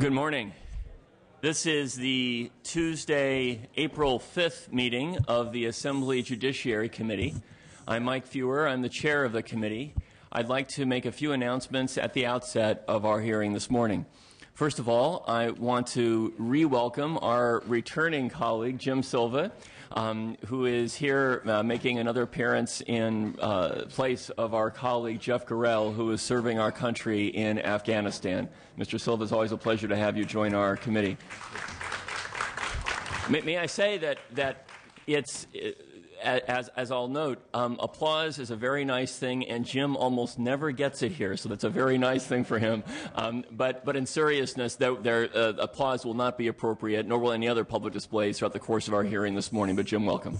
Good morning. This is the Tuesday, April 5th meeting of the Assembly Judiciary Committee. I'm Mike Fewer. I'm the chair of the committee. I'd like to make a few announcements at the outset of our hearing this morning. First of all, I want to re-welcome our returning colleague, Jim Silva, who is here making another appearance in place of our colleague, Jeff Gorell, who is serving our country in Afghanistan. Mr. Silva, it's always a pleasure to have you join our committee. May I say that it's... As I'll note, applause is a very nice thing, and Jim almost never gets it here, so that's a very nice thing for him. But in seriousness, applause will not be appropriate, nor will any other public displays throughout the course of our hearing this morning. But Jim, welcome.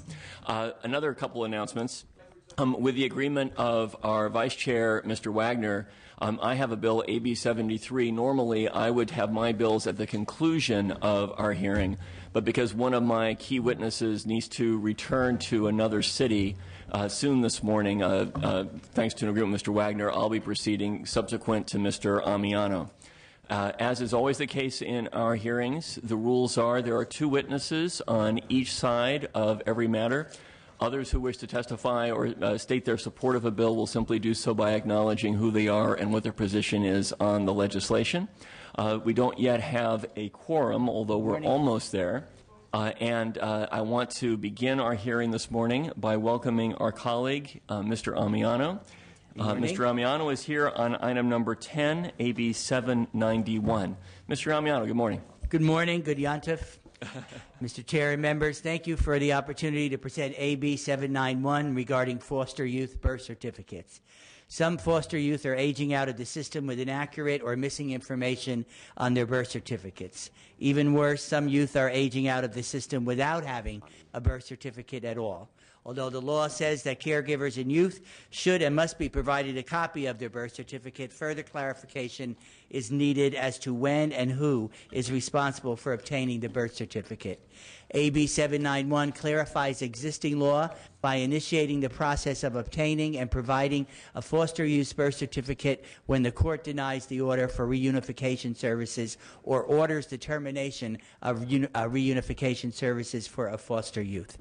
Another couple announcements. With the agreement of our Vice Chair, Mr. Wagner, I have a bill, AB 73. Normally, I would have my bills at the conclusion of our hearing, but because one of my key witnesses needs to return to another city soon this morning, thanks to an agreement with Mr. Wagner, I'll be proceeding subsequent to Mr. Amiano. As is always the case in our hearings, the rules are there are two witnesses on each side of every matter. Others who wish to testify or state their support of a bill will simply do so by acknowledging who they are and what their position is on the legislation. We don't yet have a quorum, although we're almost there. And I want to begin our hearing this morning by welcoming our colleague, Mr. Amiano. Mr. Amiano is here on item number 10, AB 791. Mr. Amiano, good morning. Good morning. Good Yontif. Mr. Chair and members, thank you for the opportunity to present AB 791 regarding foster youth birth certificates. Some foster youth are aging out of the system with inaccurate or missing information on their birth certificates. Even worse, some youth are aging out of the system without having a birth certificate at all. Although the law says that caregivers and youth should and must be provided a copy of their birth certificate, further clarification is needed as to when and who is responsible for obtaining the birth certificate. AB 791 clarifies existing law by initiating the process of obtaining and providing a foster youth birth certificate when the court denies the order for reunification services or orders the termination of reunification services for a foster youth.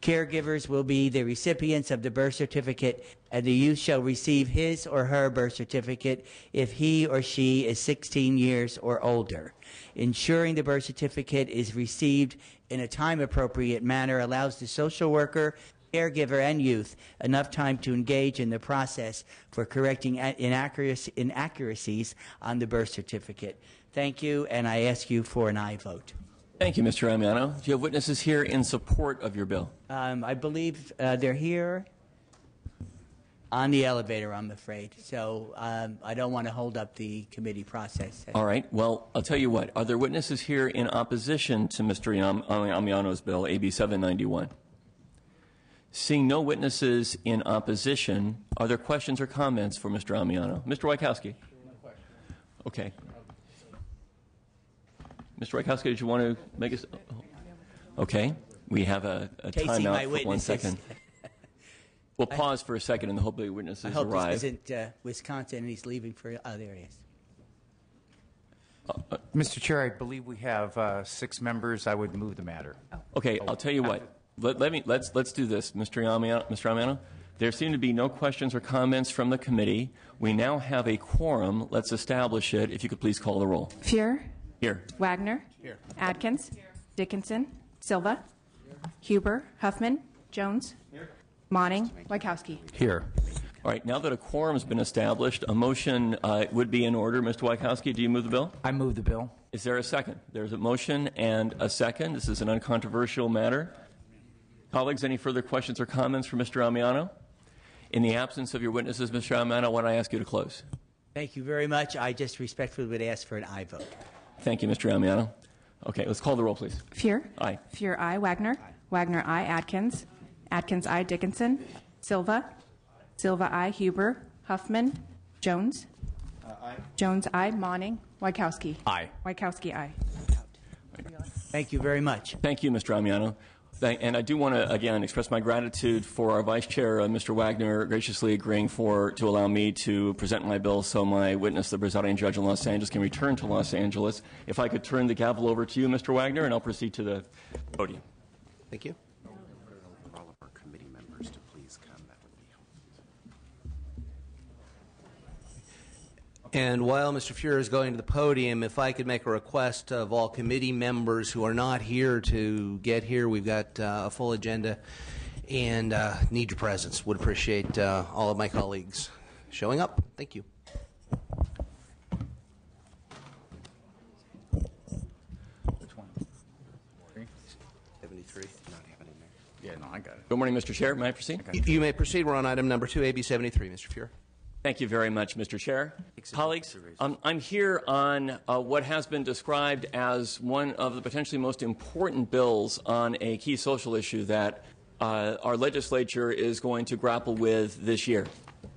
Caregivers will be the recipients of the birth certificate, and the youth shall receive his or her birth certificate if he or she is 16 years or older. Ensuring the birth certificate is received in a time-appropriate manner allows the social worker, caregiver, and youth enough time to engage in the process for correcting inaccuracies on the birth certificate. Thank you, and I ask you for an aye vote. Thank you, Mr. Amiano. Do you have witnesses here in support of your bill? I believe they're here on the elevator, I'm afraid. So I don't want to hold up the committee process. All right. Well, I'll tell you what. Are there witnesses here in opposition to Mr. Amiano's bill, AB 791? Seeing no witnesses in opposition, are there questions or comments for Mr. Amiano? Mr. Wachowski? No question. Okay. Mr. Wachowski, did you want to make us? Okay. We have a timeout for 1 second. We'll pause for a second in the hope that witnesses arrive. I hope this isn't Wisconsin and he's leaving for other areas. Mr. Chair, I believe we have 6 members. I would move the matter. Okay, I'll tell you what. Let's do this, Mr. Amiano. There seem to be no questions or comments from the committee. We now have a quorum. Let's establish it. If you could please call the roll. Fear. Here. Wagner. Here. Adkins. Here. Dickinson. Silva. Here. Huber. Huffman. Jones. Here. Monning. Wachowski. Here. All right. Now that a quorum has been established, a motion would be in order. Mr. Wachowski, do you move the bill? I move the bill. Is there a second? There's a motion and a second. This is an uncontroversial matter. Colleagues, any further questions or comments for Mr. Amiano? In the absence of your witnesses, Mr. Amiano, why don't I ask you to close? Thank you very much. I just respectfully would ask for an aye vote. Thank you, Mr. Amiano. Okay, let's call the roll, please. Fear. Aye. Fear, aye. Wagner. Aye. Wagner, aye. Adkins. Adkins, aye. Dickinson. Silva. Silva, aye. Huber. Huffman. Jones. Aye. Jones, aye. Monning. Wachowski. Aye. Wachowski, aye. Thank you very much. Thank you, Mr. Amiano. And I do want to, again, express my gratitude for our Vice Chair, Mr. Wagner, graciously agreeing to allow me to present my bill so my witness, the presiding judge in Los Angeles, can return to Los Angeles. If I could turn the gavel over to you, Mr. Wagner, and I'll proceed to the podium. Thank you. All of our committee members to please come. That would be helpful. And while Mr. Fuhrer is going to the podium, if I could make a request of all committee members who are not here to get here, we've got a full agenda and need your presence. Would appreciate all of my colleagues showing up. Thank you. Which one? 73. Not have it in there. Yeah, no, I got it. Good morning, Mr. Chair. May I proceed? You may proceed. We're on item number 2, AB 73, Mr. Fuhrer. Thank you very much, Mr. Chair. Colleagues, I'm here on what has been described as one of the potentially most important bills on a key social issue that our legislature is going to grapple with this year.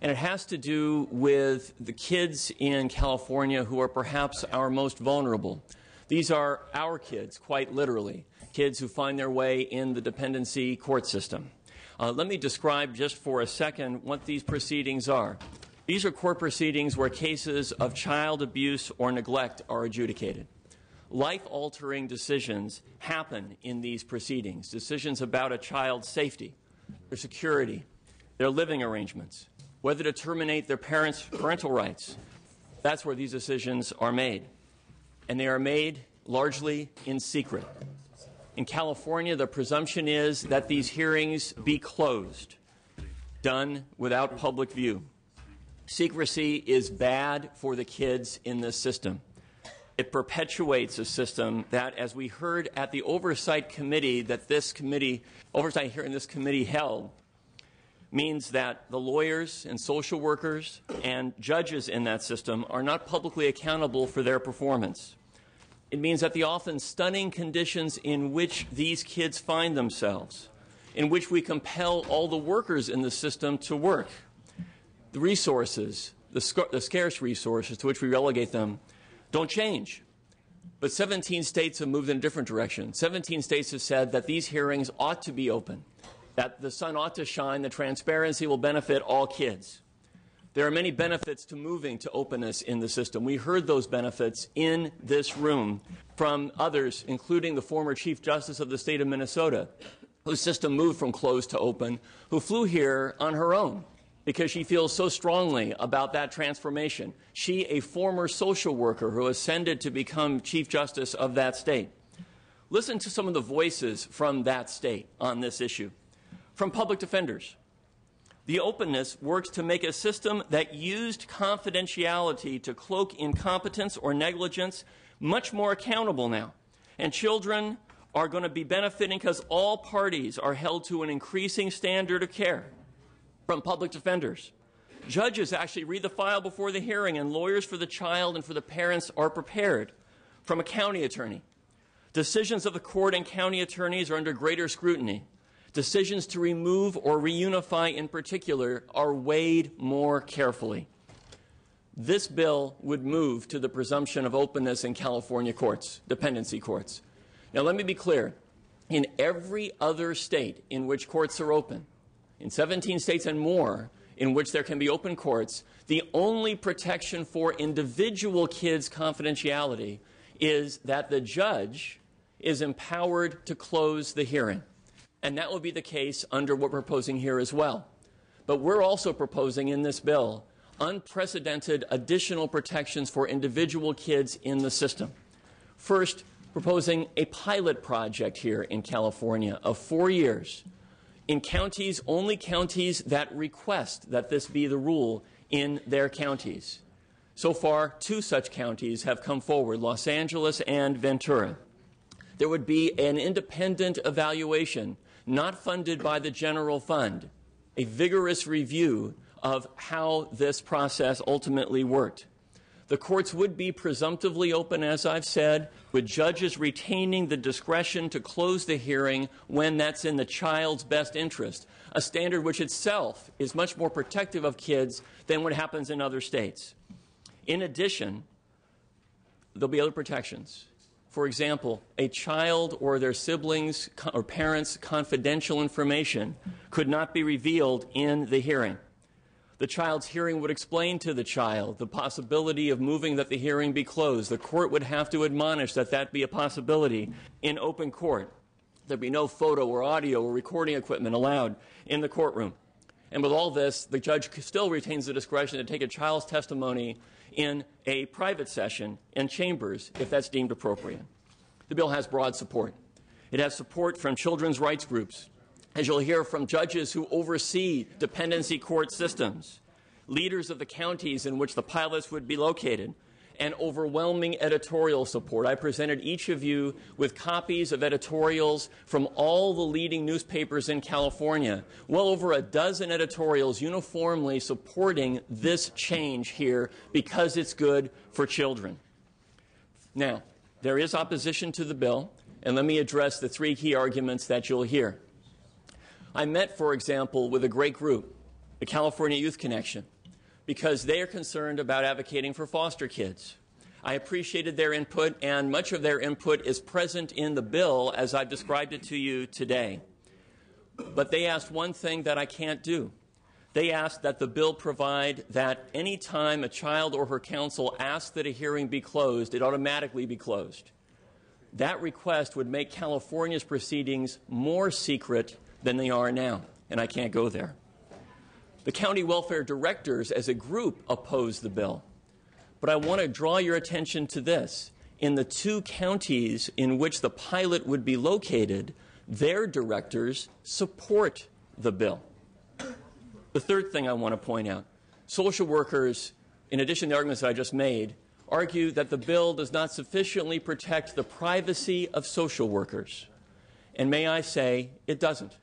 And it has to do with the kids in California who are perhaps our most vulnerable. These are our kids, quite literally, kids who find their way in the dependency court system. Let me describe just for a second what these proceedings are. These are court proceedings where cases of child abuse or neglect are adjudicated. Life-altering decisions happen in these proceedings, decisions about a child's safety, their security, their living arrangements, whether to terminate their parents' parental rights. That's where these decisions are made. And they are made largely in secret. In California, the presumption is that these hearings be closed, done without public view. Secrecy is bad for the kids in this system. It perpetuates a system that, as we heard at the oversight committee that oversight hearing this committee held, means that the lawyers and social workers and judges in that system are not publicly accountable for their performance. It means that the often stunning conditions in which these kids find themselves, in which we compel all the workers in the system to work, the resources, the scarce resources to which we relegate them, don't change. But 17 states have moved in a different direction. 17 states have said that these hearings ought to be open, that the sun ought to shine, that transparency will benefit all kids. There are many benefits to moving to openness in the system. We heard those benefits in this room from others, including the former Chief Justice of the state of Minnesota, whose system moved from closed to open, who flew here on her own because she feels so strongly about that transformation. She, a former social worker who ascended to become Chief Justice of that state. Listen to some of the voices from that state on this issue. From public defenders. The openness works to make a system that used confidentiality to cloak incompetence or negligence much more accountable now. And children are going to be benefiting because all parties are held to an increasing standard of care. From public defenders. Judges actually read the file before the hearing, and lawyers for the child and for the parents are prepared. From a county attorney. Decisions of the court and county attorneys are under greater scrutiny. Decisions to remove or reunify in particular are weighed more carefully. This bill would move to the presumption of openness in California courts, dependency courts. Now let me be clear. In every other state in which courts are open, in 17 states and more in which there can be open courts, the only protection for individual kids' confidentiality is that the judge is empowered to close the hearing. And that will be the case under what we're proposing here as well. But we're also proposing in this bill unprecedented additional protections for individual kids in the system. First, proposing a pilot project here in California of 4 years in counties, only counties that request that this be the rule in their counties. So far, 2 such counties have come forward, Los Angeles and Ventura. There would be an independent evaluation, not funded by the general fund, a vigorous review of how this process ultimately worked. The courts would be presumptively open, as I've said, with judges retaining the discretion to close the hearing when that's in the child's best interest, a standard which itself is much more protective of kids than what happens in other states. In addition, there'll be other protections. For example, a child or their siblings or parents' confidential information could not be revealed in the hearing. The child's hearing would explain to the child the possibility of moving that the hearing be closed. The court would have to admonish that that be a possibility in open court. There'd be no photo or audio or recording equipment allowed in the courtroom. And with all this, the judge still retains the discretion to take a child's testimony in a private session in chambers if that's deemed appropriate. The bill has broad support. It has support from children's rights groups, as you'll hear from judges who oversee dependency court systems, leaders of the counties in which the pilots would be located, and overwhelming editorial support. I presented each of you with copies of editorials from all the leading newspapers in California, well over a dozen editorials uniformly supporting this change here because it's good for children. Now, there is opposition to the bill, and let me address the three key arguments that you'll hear. I met, for example, with a great group, the California Youth Connection, because they are concerned about advocating for foster kids. I appreciated their input, and much of their input is present in the bill as I've described it to you today. But they asked one thing that I can't do. They asked that the bill provide that any time a child or her counsel asks that a hearing be closed, it automatically be closed. That request would make California's proceedings more secret than they are now, and I can't go there. The county welfare directors as a group oppose the bill. But I want to draw your attention to this. In the two counties in which the pilot would be located, their directors support the bill. The third thing I want to point out, social workers, in addition to the arguments that I just made, argue that the bill does not sufficiently protect the privacy of social workers. And may I say, it doesn't.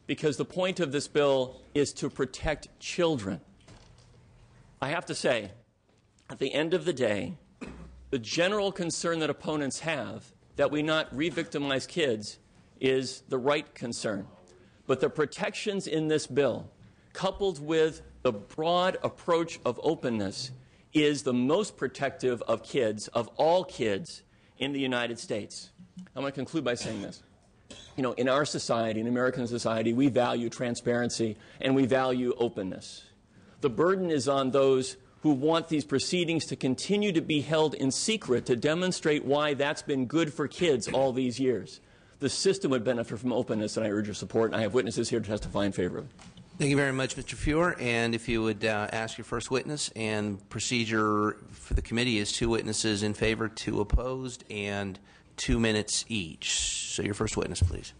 Because the point of this bill is to protect children. I have to say, at the end of the day, the general concern that opponents have that we not re-victimize kids is the right concern. But the protections in this bill, coupled with the broad approach of openness, is the most protective of kids, of all kids, in the United States. I'm going to conclude by saying this. You know, in our society, in American society, we value transparency and we value openness. The burden is on those who want these proceedings to continue to be held in secret to demonstrate why that's been good for kids all these years. The system would benefit from openness, and I urge your support, and I have witnesses here to testify in favor of it. Thank you very much, Mr. Feuer. And if you would ask your first witness, and procedure for the committee is 2 witnesses in favor, 2 opposed, and 2 minutes each. So your first witness, please.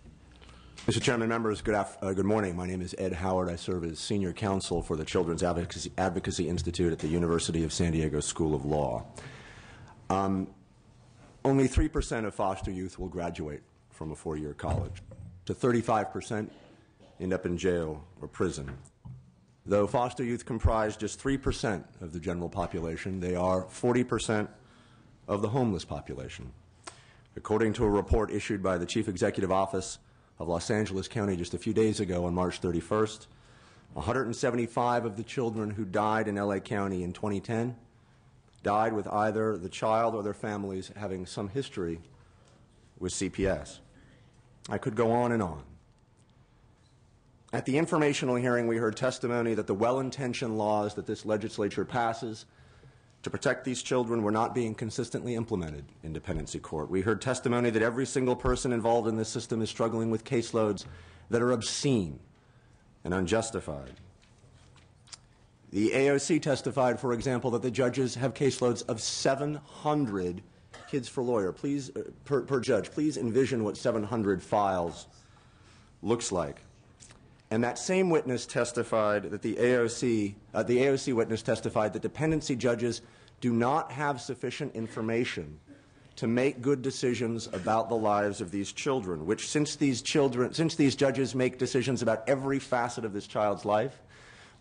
Mr. Chairman, members, good morning. My name is Ed Howard. I serve as senior counsel for the Children's Advocacy Institute at the University of San Diego School of Law. Only 3% of foster youth will graduate from a 4-year college. To 35% end up in jail or prison. Though foster youth comprise just 3% of the general population, they are 40% of the homeless population. According to a report issued by the Chief Executive Office of Los Angeles County just a few days ago on March 31st, 175 of the children who died in LA County in 2010 died with either the child or their families having some history with CPS. I could go on and on. At the informational hearing, we heard testimony that the well-intentioned laws that this legislature passes to protect these children were not being consistently implemented in dependency court. We heard testimony that every single person involved in this system is struggling with caseloads that are obscene and unjustified. The AOC testified, for example, that the judges have caseloads of 700 kids per lawyer. Please, per judge, please envision what 700 files looks like. And that same witness testified that the AOC witness testified that dependency judges do not have sufficient information to make good decisions about the lives of these children, which since these judges make decisions about every facet of this child's life,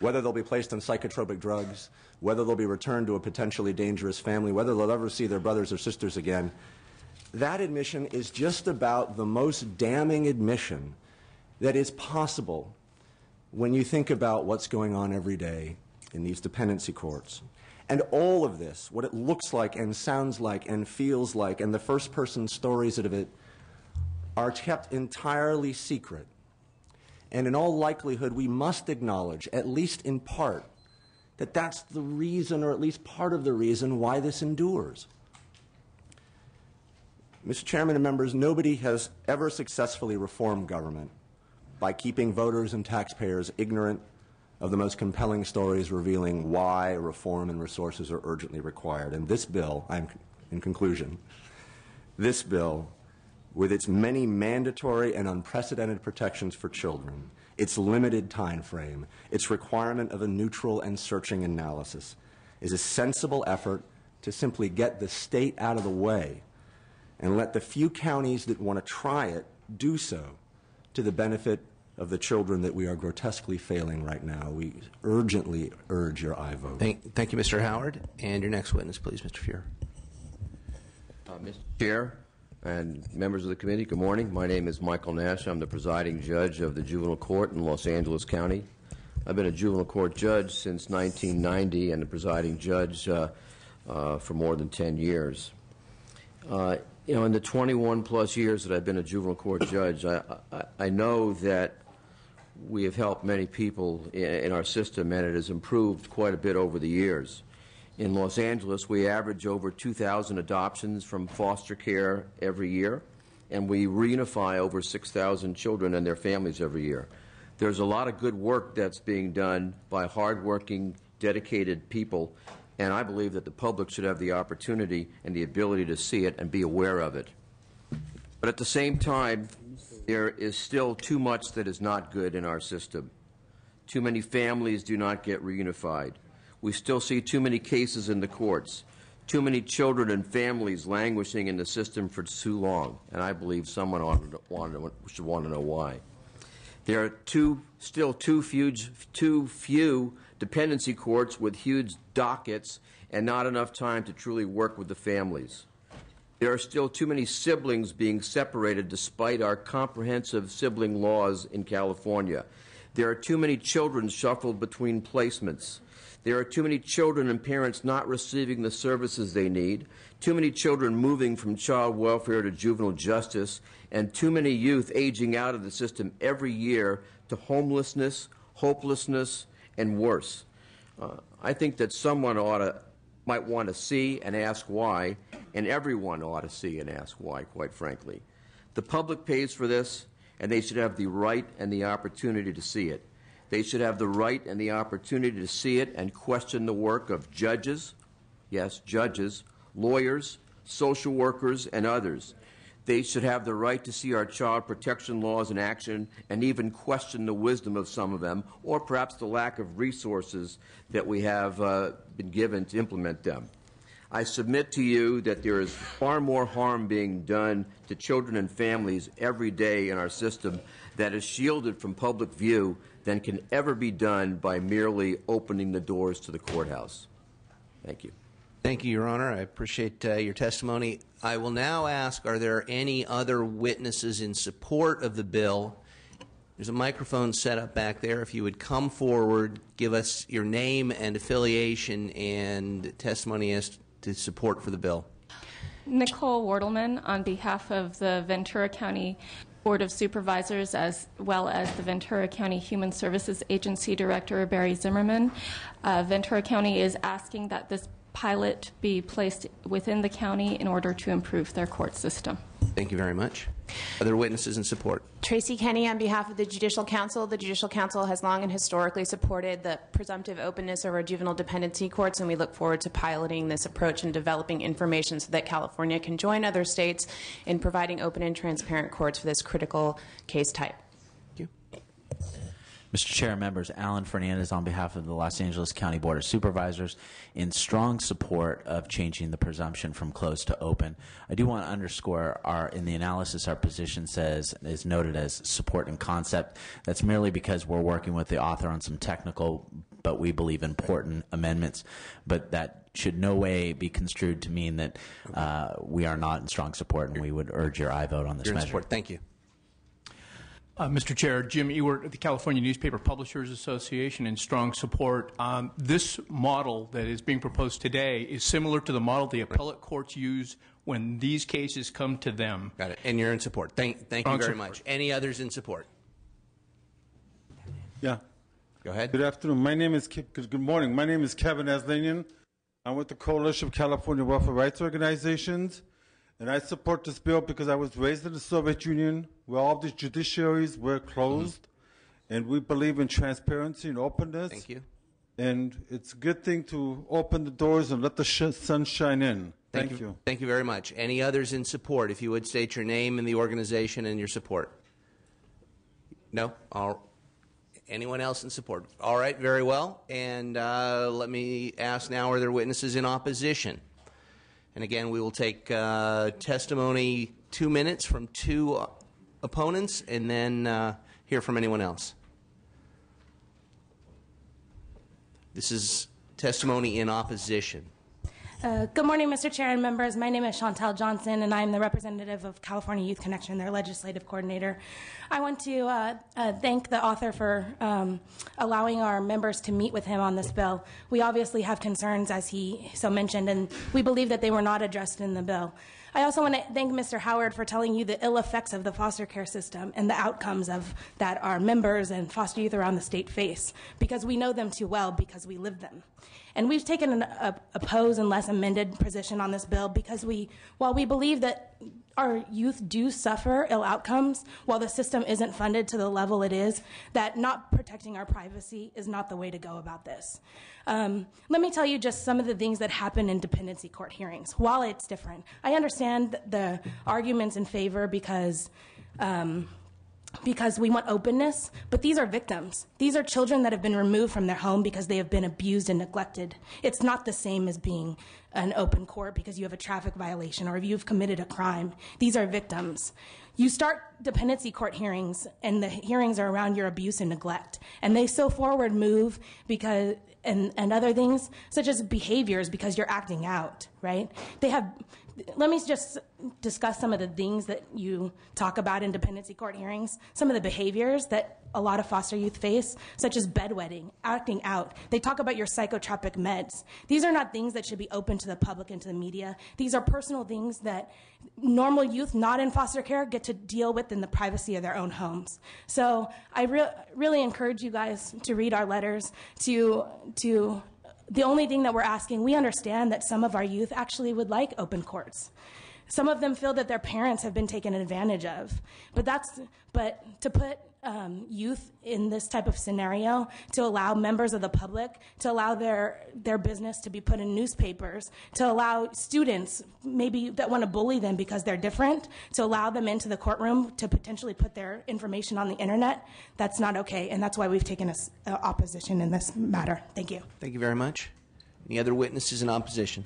whether they'll be placed on psychotropic drugs, whether they'll be returned to a potentially dangerous family, whether they'll ever see their brothers or sisters again, that admission is just about the most damning admission that is possible when you think about what's going on every day in these dependency courts. And all of this, what it looks like and sounds like and feels like, and the first-person stories of it, are kept entirely secret. And in all likelihood, we must acknowledge, at least in part, that that's the reason, or at least part of the reason, why this endures. Mr. Chairman and members, nobody has ever successfully reformed government by keeping voters and taxpayers ignorant of the most compelling stories revealing why reform and resources are urgently required. And this bill, in conclusion, this bill, with its many mandatory and unprecedented protections for children, its limited time frame, its requirement of a neutral and searching analysis, is a sensible effort to simply get the state out of the way and let the few counties that want to try it do so to the benefit of the children that we are grotesquely failing right now. We urgently urge your aye vote. Thank you, Mr. Howard. And your next witness, please, Mr. Fuhrer. Mr. Chair and members of the committee, good morning. My name is Michael Nash. I'm the presiding judge of the juvenile court in Los Angeles County. I've been a juvenile court judge since 1990 and the presiding judge for more than 10 years. You know, in the 21-plus years that I've been a juvenile court judge, I know that we have helped many people in our system, and it has improved quite a bit over the years. In Los Angeles, we average over 2,000 adoptions from foster care every year, and we reunify over 6,000 children and their families every year. There's a lot of good work that's being done by hardworking, dedicated people, and I believe that the public should have the opportunity and the ability to see it and be aware of it. But at the same time, there is still too much that is not good in our system. Too many families do not get reunified. We still see too many cases in the courts, too many children and families languishing in the system for too long, and I believe someone should want to know why. There are still too few dependency courts with huge dockets and not enough time to truly work with the families. There are still too many siblings being separated despite our comprehensive sibling laws in California. There are too many children shuffled between placements. There are too many children and parents not receiving the services they need, too many children moving from child welfare to juvenile justice, and too many youth aging out of the system every year to homelessness, hopelessness, and worse. I think that someone might want to see and ask why, and everyone ought to see and ask why, quite frankly. The public pays for this, and they should have the right and the opportunity to see it. They should have the right and the opportunity to see it and question the work of judges, yes, judges, lawyers, social workers, and others. They should have the right to see our child protection laws in action and even question the wisdom of some of them, or perhaps the lack of resources that we have been given to implement them. I submit to you that there is far more harm being done to children and families every day in our system that is shielded from public view than can ever be done by merely opening the doors to the courthouse. Thank you. Thank you, Your Honor. I appreciate your testimony. I will now ask, are there any other witnesses in support of the bill? There's a microphone set up back there. If you would come forward, give us your name and affiliation and testimony as to support for the bill. Nicole Wartelman on behalf of the Ventura County Board of Supervisors, as well as the Ventura County Human Services Agency Director Barry Zimmerman. Ventura County is asking that this pilot be placed within the county in order to improve their court system. Thank you very much. Other witnesses in support? Tracy Kenny on behalf of the Judicial Council. The Judicial Council has long and historically supported the presumptive openness of our juvenile dependency courts, and we look forward to piloting this approach and developing information so that California can join other states in providing open and transparent courts for this critical case type. Thank you. Mr. Chair, members, Alan Fernandez on behalf of the Los Angeles County Board of Supervisors in strong support of changing the presumption from closed to open. I do want to underscore in the analysis our position is noted as support in concept. That's merely because we're working with the author on some technical but we believe important amendments, but that should no way be construed to mean that we are not in strong support, and we would urge your aye vote on this measure. Support. Thank you. Mr. Chair, Jim Ewert of the California Newspaper Publishers Association in strong support. This model that is being proposed today is similar to the model the appellate courts use when these cases come to them. Got it. And you're in support. Thank you very much. Any others in support? Yeah. Go ahead. Good afternoon. Good morning. My name is Kevin Aslanian. I'm with the Coalition of California Welfare Rights Organizations, and I support this bill because I was raised in the Soviet Union where all the judiciaries were closed, and we believe in transparency and openness. Thank you. And it's a good thing to open the doors and let the sun shine in. Thank you. Thank you very much. Any others in support? If you would state your name and the organization and your support. No? Anyone else in support? All right, very well. And let me ask now, are there witnesses in opposition? And again, we will take testimony 2 minutes from two opponents and then hear from anyone else. This is testimony in opposition. Good morning, Mr. Chair and members. My name is Chantel Johnson, and I'm the representative of California Youth Connection, their legislative coordinator. I want to thank the author for allowing our members to meet with him on this bill. We obviously have concerns, as he so mentioned, and we believe that they were not addressed in the bill. I also want to thank Mr. Howard for telling you the ill effects of the foster care system and the outcomes of that our members and foster youth around the state face, because we know them too well because we live them. And we've taken an opposed and less amended position on this bill because while we believe that our youth do suffer ill outcomes while the system isn't funded to the level it is, that not protecting our privacy is not the way to go about this. Let me tell you just some of the things that happen in dependency court hearings. While it's different, I understand the arguments in favor because we want openness, but these are victims. These are children that have been removed from their home because they have been abused and neglected. It's not the same as being an open court because you have a traffic violation or if you've committed a crime. These are victims. You start dependency court hearings, and the hearings are around your abuse and neglect, and they so forward move because and other things such as behaviors because you're acting out, right? Let me just discuss some of the things that you talk about in dependency court hearings, some of the behaviors that a lot of foster youth face, such as bedwetting, acting out. They talk about your psychotropic meds. These are not things that should be open to the public and to the media. These are personal things that normal youth not in foster care get to deal with in the privacy of their own homes. So I really encourage you guys to read our letters, the only thing that we're asking, we understand that some of our youth actually would like open courts. Some of them feel that their parents have been taken advantage of. But to put youth in this type of scenario, to allow members of the public, to allow their business to be put in newspapers, to allow students maybe that want to bully them because they're different, to allow them into the courtroom to potentially put their information on the internet, that's not okay. And that's why we've taken opposition in this matter. Thank you. Thank you very much. Any other witnesses in opposition?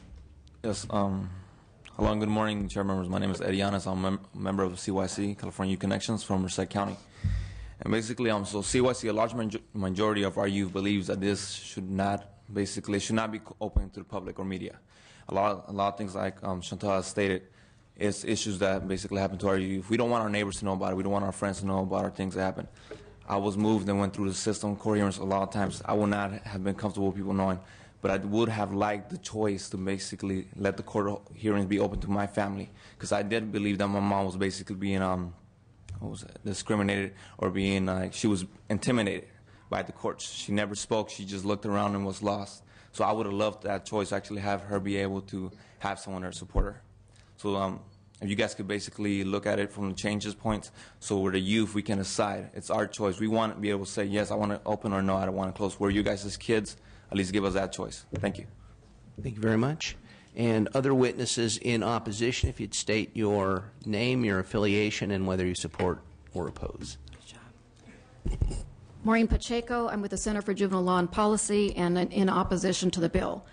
Yes. Hello and good morning, chair members. My name is Eddie Yanes. I'm a member of CYC, California Youth Connections from Merced County. And basically, so CYC, a large majority of our youth believes that this should not be open to the public or media. A lot of things like Chantal has stated is issues that basically happen to our youth. We don't want our neighbors to know about it. We don't want our friends to know about our things that happen. I was moved and went through the system, court hearings a lot of times. I would not have been comfortable with people knowing, but I would have liked the choice to basically let the court hearings be open to my family, because I did believe that my mom was basically being discriminated or being she was intimidated by the courts. She never spoke. She just looked around and was lost. So I would have loved that choice, actually have her be able to have someone there to support her. So if you guys could basically look at it from the changes points, so we're the youth, we can decide. It's our choice. We want to be able to say, yes, I want to open, or no, I don't want to close. Where you guys as kids, at least give us that choice. Thank you. Thank you very much. And other witnesses in opposition, if you'd state your name, your affiliation, and whether you support or oppose. Maureen Pacheco. I'm with the Center for Juvenile Law and Policy and in opposition to the bill.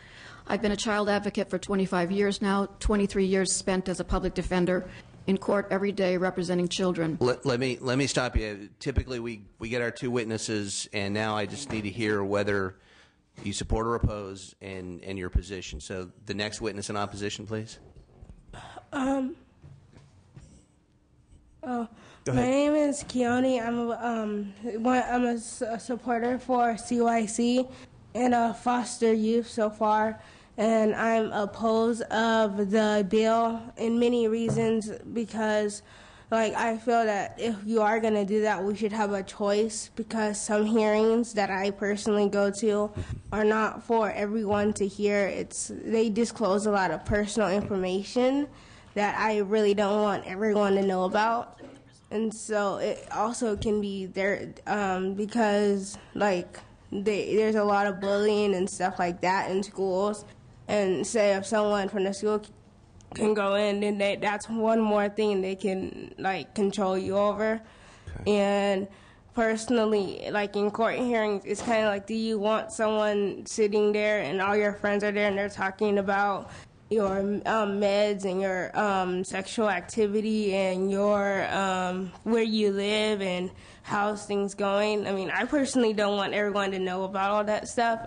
I've been a child advocate for 25 years now, 23 years spent as a public defender in court every day representing children. Let me stop you. Typically, we get our two witnesses, and now I just need to hear whether you support or oppose and your position. So the next witness in opposition, please. My name is Keone. I'm a supporter for CYC and foster youth so far, and I'm opposed of the bill in many reasons because, I feel that if you are going to do that, we should have a choice because some hearings that I personally go to are not for everyone to hear. They disclose a lot of personal information that I really don't want everyone to know about. And so it also can be there because, there's a lot of bullying and stuff like that in schools. And say if someone from the school can go in, then that's one more thing they can, control you over. Okay. And personally, in court hearings, it's kind of do you want someone sitting there and all your friends are there and they're talking about your meds and your sexual activity and your where you live and how's things going? I personally don't want everyone to know about all that stuff.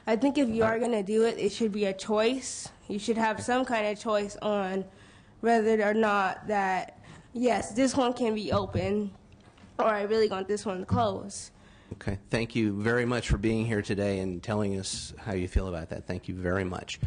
I think if you are going to do it, it should be a choice. You should have some kind of choice on whether or not that, yes, this one can be open, or I really want this one closed. Okay. Thank you very much for being here today and telling us how you feel about that. Thank you very much.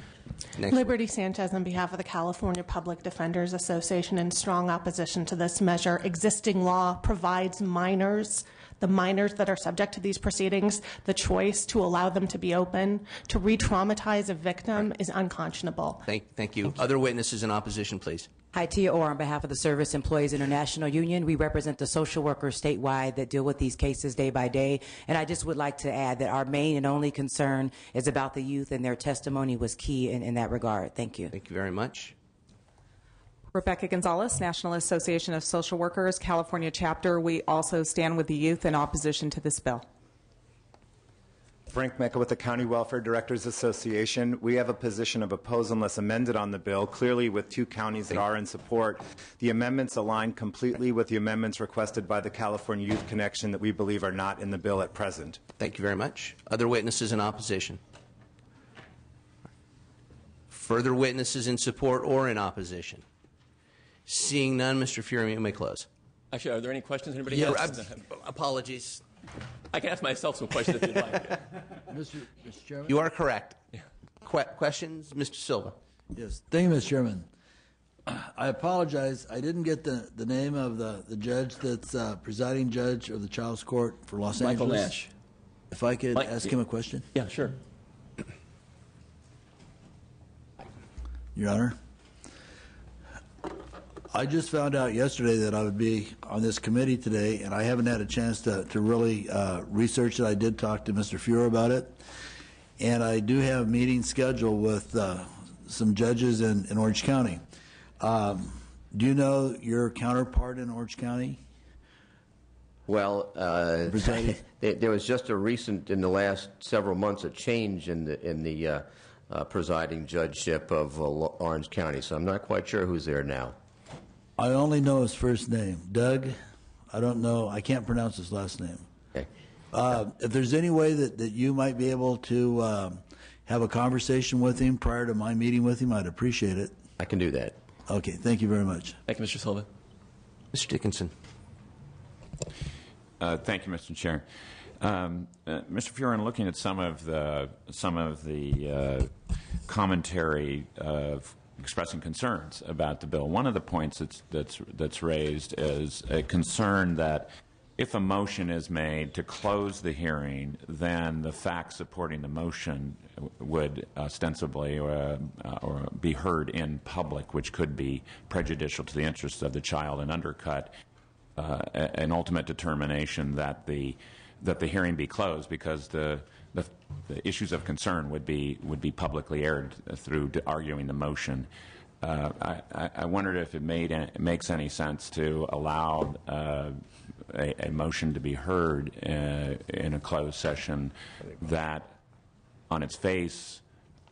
Next. Liberty Sanchez on behalf of the California Public Defenders Association in strong opposition to this measure. Existing law provides the minors that are subject to these proceedings, the choice to allow them to be open. To re-traumatize a victim is unconscionable. Thank you. Other witnesses in opposition, please. Hi, Tia Orr on behalf of the Service Employees International Union. We represent the social workers statewide that deal with these cases day by day. And I just would like to add that our main and only concern is about the youth, and their testimony was key in that regard. Thank you. Thank you very much. Rebecca Gonzalez, National Association of Social Workers, California chapter. We also stand with the youth in opposition to this bill. Frank Mecca with the County Welfare Directors Association. We have a position of oppose unless amended on the bill, clearly with two counties that are in support. The amendments align completely with the amendments requested by the California Youth Connection that we believe are not in the bill at present. Thank you very much. Other witnesses in opposition? Further witnesses in support or in opposition? Seeing none, Mr. Fury, you may close. Actually, are there any questions anybody has? has? Apologies. I can ask myself some questions if you'd like. Mr. Chairman? You are correct. Yeah. Questions? Mr. Silva. Yes. Thank you, Mr. Chairman. I apologize. I didn't get the name of the judge that's presiding judge of the Child's Court for Los Angeles. Michael Nash. If I could ask him a question? Yeah, sure. Your Honor, I just found out yesterday that I would be on this committee today, and I haven't had a chance to really research it. I did talk to Mr. Fuhrer about it, and I do have meetings scheduled with some judges in Orange County. Do you know your counterpart in Orange County? Well, there was just in the last several months, a change in the presiding judgeship of Orange County, so I'm not quite sure who's there now. I only know his first name, Doug. I don't know. I can't pronounce his last name. Okay. If there's any way that you might be able to have a conversation with him prior to my meeting with him, I'd appreciate it. I can do that. Okay. Thank you very much. Thank you, Mr. Silva. Mr. Dickinson. Thank you, Mr. Chair. Mr. Fuhrer, in looking at some of the commentary of expressing concerns about the bill, one of the points that's raised is a concern that if a motion is made to close the hearing, then the facts supporting the motion would ostensibly or be heard in public, which could be prejudicial to the interests of the child and undercut an ultimate determination that the hearing be closed, because the issues of concern would be publicly aired through arguing the motion. I wondered if it makes any sense to allow a motion to be heard in a closed session that, on its face,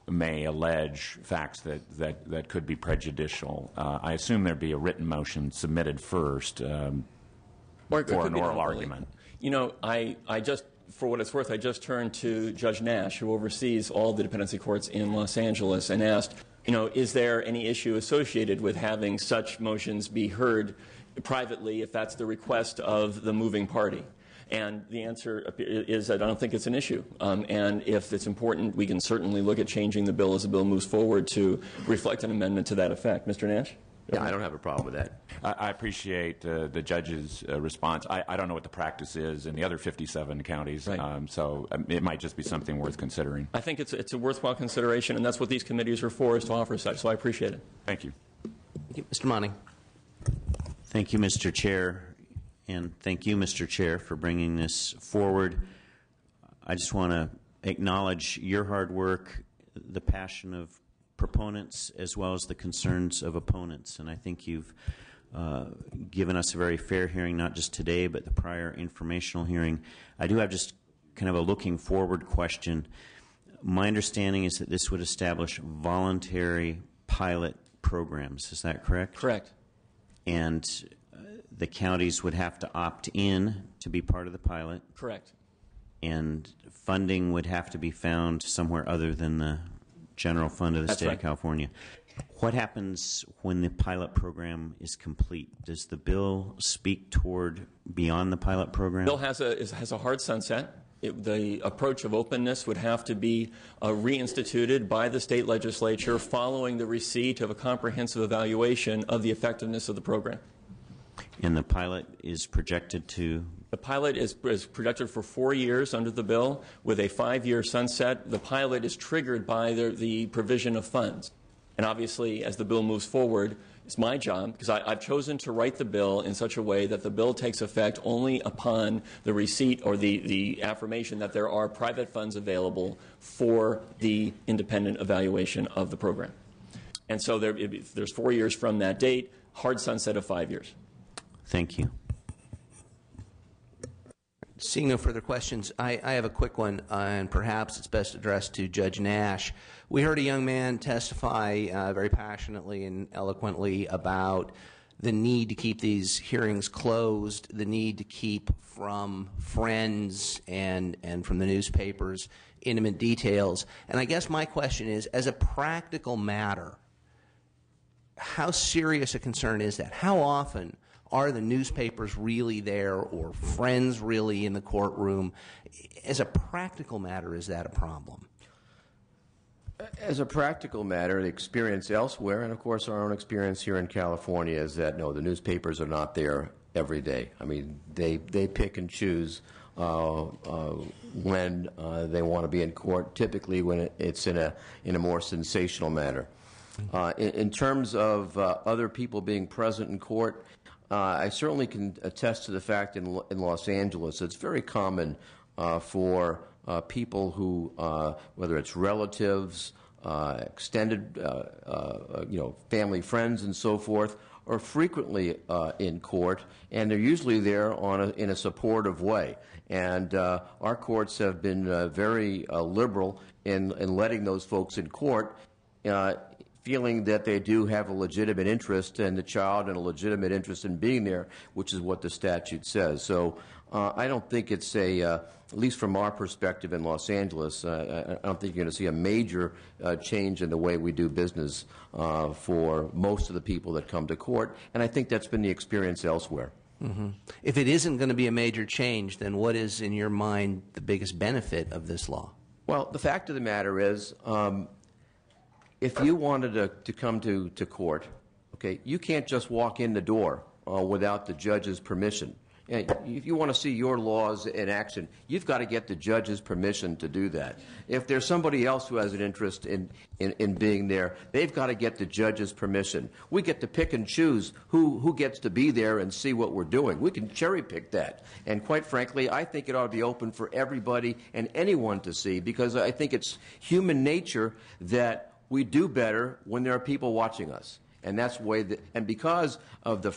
may allege facts that could be prejudicial. I assume there'd be a written motion submitted first for an oral argument. You know, I just, for what it's worth, I just turned to Judge Nash, who oversees all the dependency courts in Los Angeles, and asked, is there any issue associated with having such motions be heard privately if that's the request of the moving party. And the answer is that I don't think it's an issue. And if it's important, we can certainly look at changing the bill as the bill moves forward to reflect an amendment to that effect. Mr. Nash? Yeah, I don't have a problem with that. I appreciate the judge's response. I don't know what the practice is in the other 57 counties, right. So it might just be something worth considering. I think it's a worthwhile consideration, and that's what these committees are for, is to offer such. So I appreciate it. Thank you. Thank you. Mr. Monning. Thank you, Mr. Chair, and thank you, Mr. Chair, for bringing this forward. I just want to acknowledge your hard work, the passion of proponents, as well as the concerns of opponents. And I think you've given us a very fair hearing, not just today, but the prior informational hearing. I do have just kind of a looking forward question. My understanding is that this would establish voluntary pilot programs. Is that correct? Correct. And the counties would have to opt in to be part of the pilot. Correct. And funding would have to be found somewhere other than the general fund of the state of California. What happens when the pilot program is complete? Does the bill speak toward beyond the pilot program? The bill has a hard sunset. The approach of openness would have to be reinstituted by the state legislature following the receipt of a comprehensive evaluation of the effectiveness of the program. And the pilot is projected to? The pilot is projected for 4 years under the bill with a 5-year sunset. The pilot is triggered by the provision of funds. And obviously, as the bill moves forward, it's my job, because I've chosen to write the bill in such a way that the bill takes effect only upon the receipt or the affirmation that there are private funds available for the independent evaluation of the program. And so there's 4 years from that date, hard sunset of 5 years. Thank you. Seeing no further questions, I have a quick one, and perhaps it's best addressed to Judge Nash. We heard a young man testify very passionately and eloquently about the need to keep these hearings closed, the need to keep from friends and from the newspapers intimate details. And I guess my question is, as a practical matter, how serious a concern is that? How often are the newspapers really there, or friends really in the courtroom? As a practical matter, is that a problem? As a practical matter, the experience elsewhere, and of course our own experience here in California, is that no, the newspapers are not there every day. I mean, they pick and choose when they want to be in court, typically when it's in a more sensational manner. In terms of other people being present in court, I certainly can attest to the fact in Los Angeles it's very common for people who, whether it's relatives, extended, family, friends, and so forth, are frequently in court, and they're usually there in a supportive way. And our courts have been very liberal in letting those folks in court, feeling that they do have a legitimate interest in the child and a legitimate interest in being there, which is what the statute says. So I don't think it's at least from our perspective in Los Angeles, I don't think you're going to see a major change in the way we do business for most of the people that come to court, and I think that's been the experience elsewhere. Mm-hmm. If it isn't going to be a major change, then what is, in your mind, the biggest benefit of this law? Well, the fact of the matter is, if you wanted to come to court, okay, you can't just walk in the door without the judge's permission. If you want to see your laws in action, you've got to get the judge's permission to do that. If there's somebody else who has an interest in being there, they've got to get the judge's permission. We get to pick and choose who gets to be there and see what we're doing. We can cherry pick that. And quite frankly, I think it ought to be open for everybody and anyone to see, because I think it's human nature that we do better when there are people watching us. And that's the way and because of the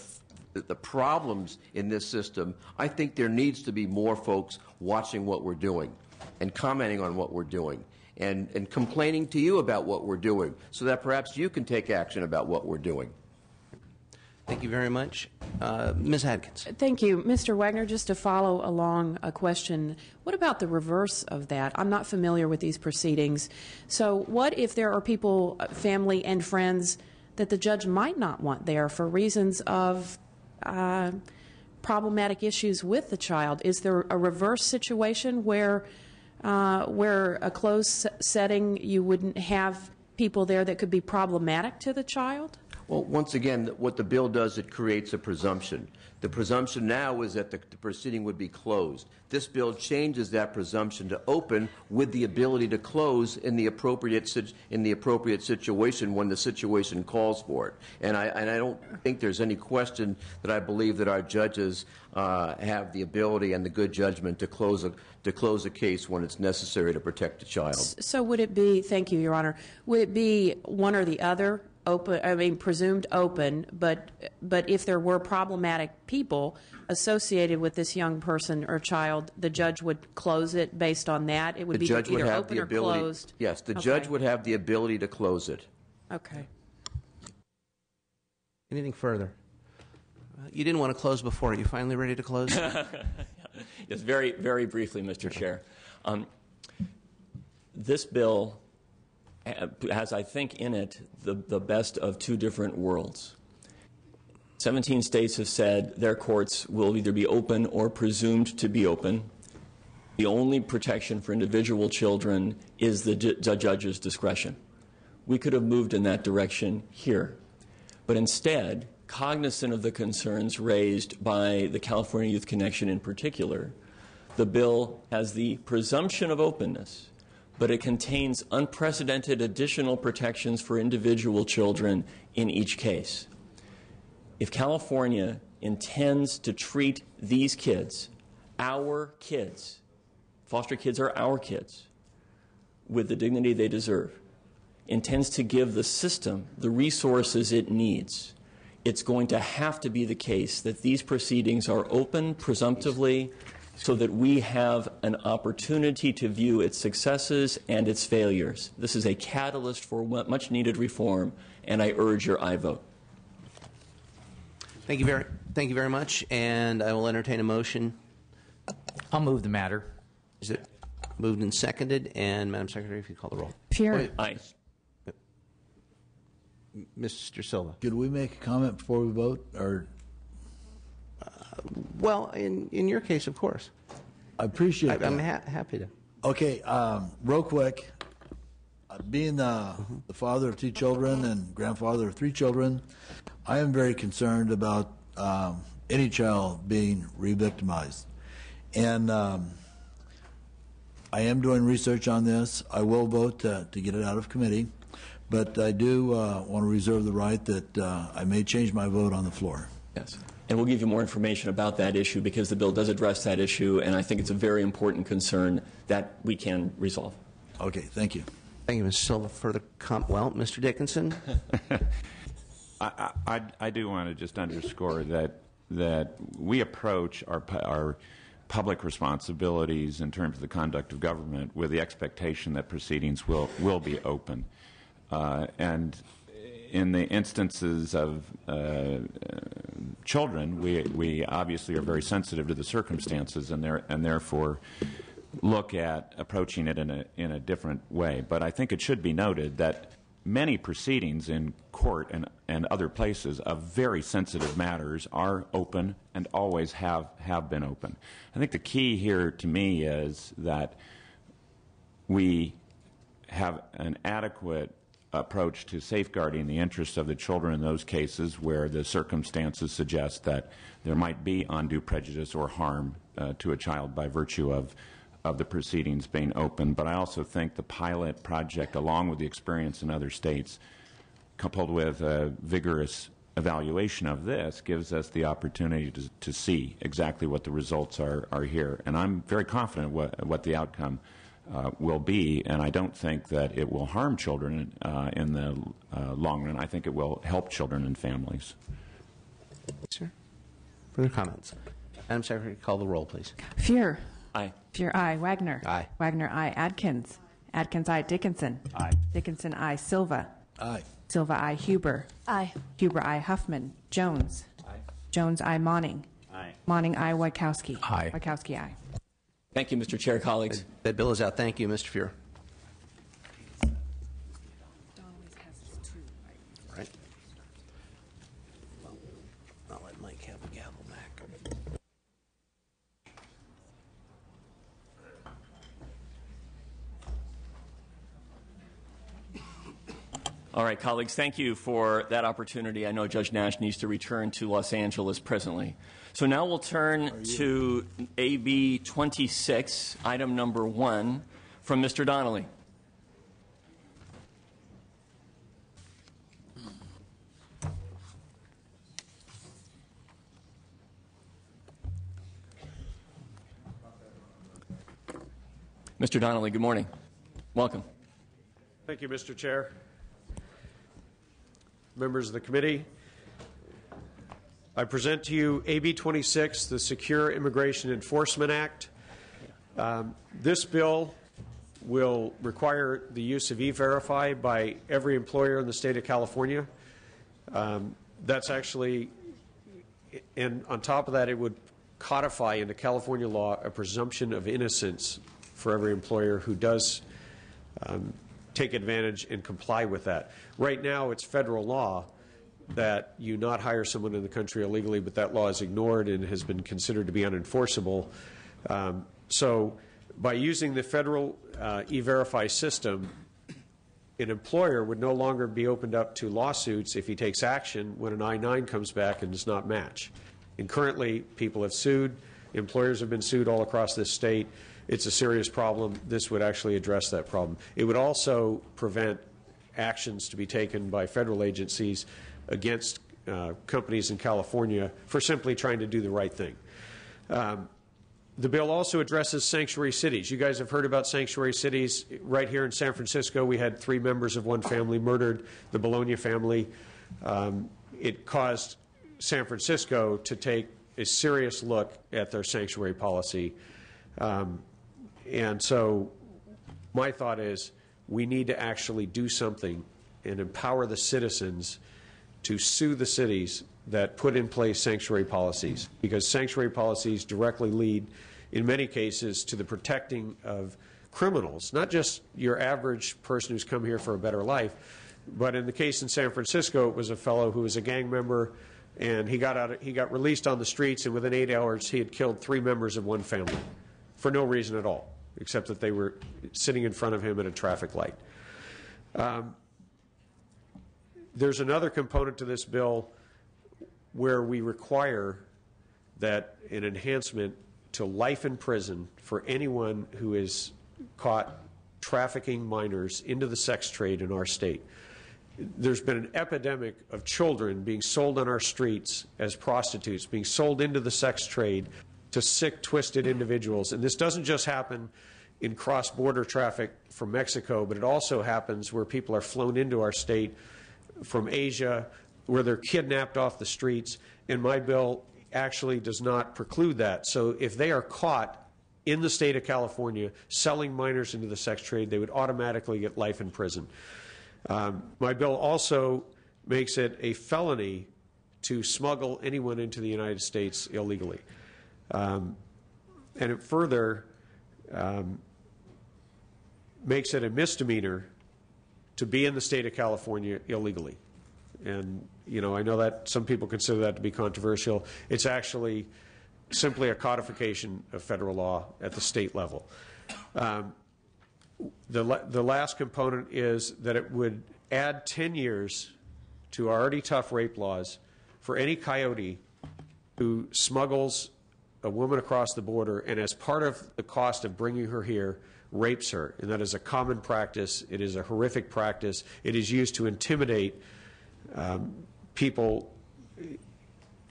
problems in this system, I think there needs to be more folks watching what we're doing and commenting on what we're doing and complaining to you about what we're doing so that perhaps you can take action about what we're doing. Thank you very much. Ms. Adkins. Thank you. Mr. Wagner, just to follow along a question, what about the reverse of that? I'm not familiar with these proceedings. So what if there are people, family and friends, that the judge might not want there for reasons of problematic issues with the child? Is there a reverse situation where a closed setting you wouldn't have people there that could be problematic to the child? Well, once again, what the bill does, it creates a presumption. The presumption now is that the proceeding would be closed. This bill changes that presumption to open with the ability to close in the appropriate situation when the situation calls for it. And I don't think there's any question that I believe that our judges have the ability and the good judgment to close a case when it's necessary to protect the child. So would it be, thank you, Your Honor, would it be one or the other? Open, I mean, presumed open, but if there were problematic people associated with this young person or child, the judge would close it based on that? It would be either open or closed? Yes, the judge would have the ability to close it. Okay. Anything further? You didn't want to close before. Are you finally ready to close? Yes, very, very briefly, Mr. Chair. This bill has, I think, in it the best of two different worlds. 17 states have said their courts will either be open or presumed to be open. The only protection for individual children is the judge's discretion. We could have moved in that direction here. But instead, cognizant of the concerns raised by the California Youth Connection in particular, the bill has the presumption of openness, but it contains unprecedented additional protections for individual children in each case. If California intends to treat these kids, our kids, foster kids are our kids, with the dignity they deserve, intends to give the system the resources it needs, it's going to have to be the case that these proceedings are open presumptively so that we have an opportunity to view its successes and its failures. This is a catalyst for much needed reform, and I urge your aye vote. Thank you very much, and I will entertain a motion. I'll move the matter. Is it moved and seconded? And Madam Secretary, if you call the roll. Fury. Aye. Mr. Silva. Could we make a comment before we vote, or? Well, in your case, of course. I appreciate that. I'm happy to. Okay, real quick. Being the father of 2 children and grandfather of 3 children, I am very concerned about any child being re-victimized. And I am doing research on this. I will vote to get it out of committee, but I do want to reserve the right that I may change my vote on the floor. Yes. And we'll give you more information about that issue because the bill does address that issue, and I think it's a very important concern that we can resolve. Okay, thank you. Thank you, Mr. Silva. Further well, Mr. Dickinson? I do want to just underscore that we approach our public responsibilities in terms of the conduct of government with the expectation that proceedings will be open. And in the instances of children, we obviously are very sensitive to the circumstances and therefore look at approaching it in a different way. But I think it should be noted that many proceedings in court and other places of very sensitive matters are open and always have been open. I think the key here to me is that we have an adequate approach to safeguarding the interests of the children in those cases where the circumstances suggest that there might be undue prejudice or harm to a child by virtue of the proceedings being open. But I also think the pilot project, along with the experience in other states, coupled with a vigorous evaluation of this, gives us the opportunity to see exactly what the results are here. And I'm very confident what the outcome will be, and I don't think that it will harm children in the long run. I think it will help children and families. Sir, further comments? Madam Secretary, call the roll, please. Fear. Aye. Fear, aye. Wagner. Aye. Wagner, aye. Adkins. Adkins, aye. Dickinson. Aye. Dickinson, aye. Silva. Aye. Silva, aye. Huber. Aye. Huber, aye. Huffman. Jones. Aye. Jones, aye. Monning. Aye. Monning, aye. Wachowski. Aye. Wachowski, aye. Thank you, Mr. Chair, colleagues. That bill is out. Thank you, Mr. Fuhr. Right. I'll let Mike have again. All right, colleagues, thank you for that opportunity. I know Judge Nash needs to return to Los Angeles presently. So now we'll turn to AB 26, item number 1, from Mr. Donnelly. Mr. Donnelly, good morning. Welcome. Thank you, Mr. Chair. Members of the committee, I present to you AB 26, the Secure Immigration Enforcement Act. This bill will require the use of E-Verify by every employer in the state of California. That's actually, and on top of that, it would codify into California law a presumption of innocence for every employer who does take advantage and comply with that. Right now, it's federal law that you not hire someone in the country illegally, but that law is ignored and has been considered to be unenforceable. So by using the federal E-Verify system, an employer would no longer be opened up to lawsuits if he takes action when an I-9 comes back and does not match. And currently, people have sued. Employers have been sued all across this state. It's a serious problem. This would actually address that problem. It would also prevent actions to be taken by federal agencies against companies in California for simply trying to do the right thing. The bill also addresses sanctuary cities. You guys have heard about sanctuary cities. Right here in San Francisco, we had 3 members of one family murdered, the Bologna family. It caused San Francisco to take a serious look at their sanctuary policy. And so my thought is we need to actually do something and empower the citizens to sue the cities that put in place sanctuary policies, because sanctuary policies directly lead, in many cases, to the protecting of criminals, not just your average person who's come here for a better life, but in the case in San Francisco, it was a fellow who was a gang member, and he got released on the streets, and within 8 hours, he had killed 3 members of one family for no reason at all, except that they were sitting in front of him at a traffic light. There's another component to this bill where we require that an enhancement to life in prison for anyone who is caught trafficking minors into the sex trade in our state. There's been an epidemic of children being sold on our streets as prostitutes, being sold into the sex trade to sick, twisted individuals. And this doesn't just happen in cross-border traffic from Mexico, but it also happens where people are flown into our state from Asia, where they're kidnapped off the streets. And my bill actually does not preclude that. So if they are caught in the state of California selling minors into the sex trade, they would automatically get life in prison. My bill also makes it a felony to smuggle anyone into the United States illegally. And it further makes it a misdemeanor to be in the state of California illegally. And, you know, I know that some people consider that to be controversial. It's actually simply a codification of federal law at the state level. The last component is that it would add 10 years to already tough rape laws for any coyote who smuggles a woman across the border and, as part of the cost of bringing her here, rapes her. And that is a common practice. It is a horrific practice. It is used to intimidate people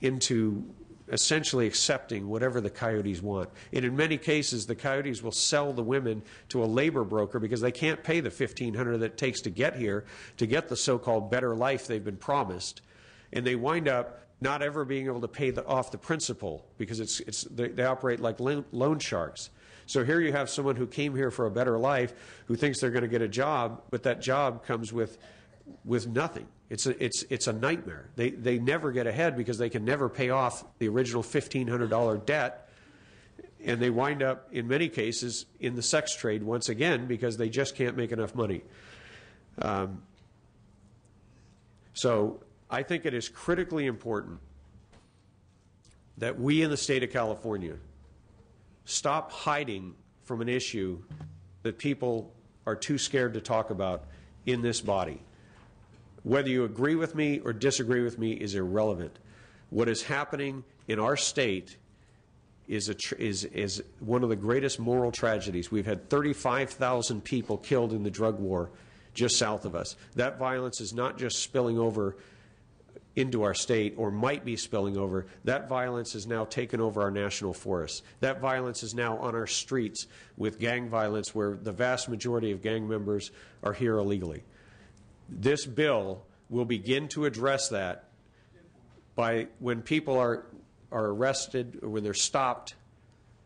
into essentially accepting whatever the coyotes want. And in many cases, the coyotes will sell the women to a labor broker because they can't pay the $1,500 that it takes to get here, to get the so-called better life they've been promised. And they wind up not ever being able to pay off the principal because they operate like loan sharks. So here you have someone who came here for a better life, who thinks they're going to get a job, but that job comes with nothing. It's a nightmare. They never get ahead because they can never pay off the original $1,500 debt, and they wind up, in many cases, in the sex trade once again because they just can't make enough money. So I think it is critically important that we in the state of California stop hiding from an issue that people are too scared to talk about in this body. Whether you agree with me or disagree with me is irrelevant. What is happening in our state is one of the greatest moral tragedies. We've had 35,000 people killed in the drug war just south of us. That violence is not just spilling over into our state, or might be spilling over. That violence has now taken over our national forests. That violence is now on our streets with gang violence, where the vast majority of gang members are here illegally. This bill will begin to address that by when people are arrested or when they're stopped,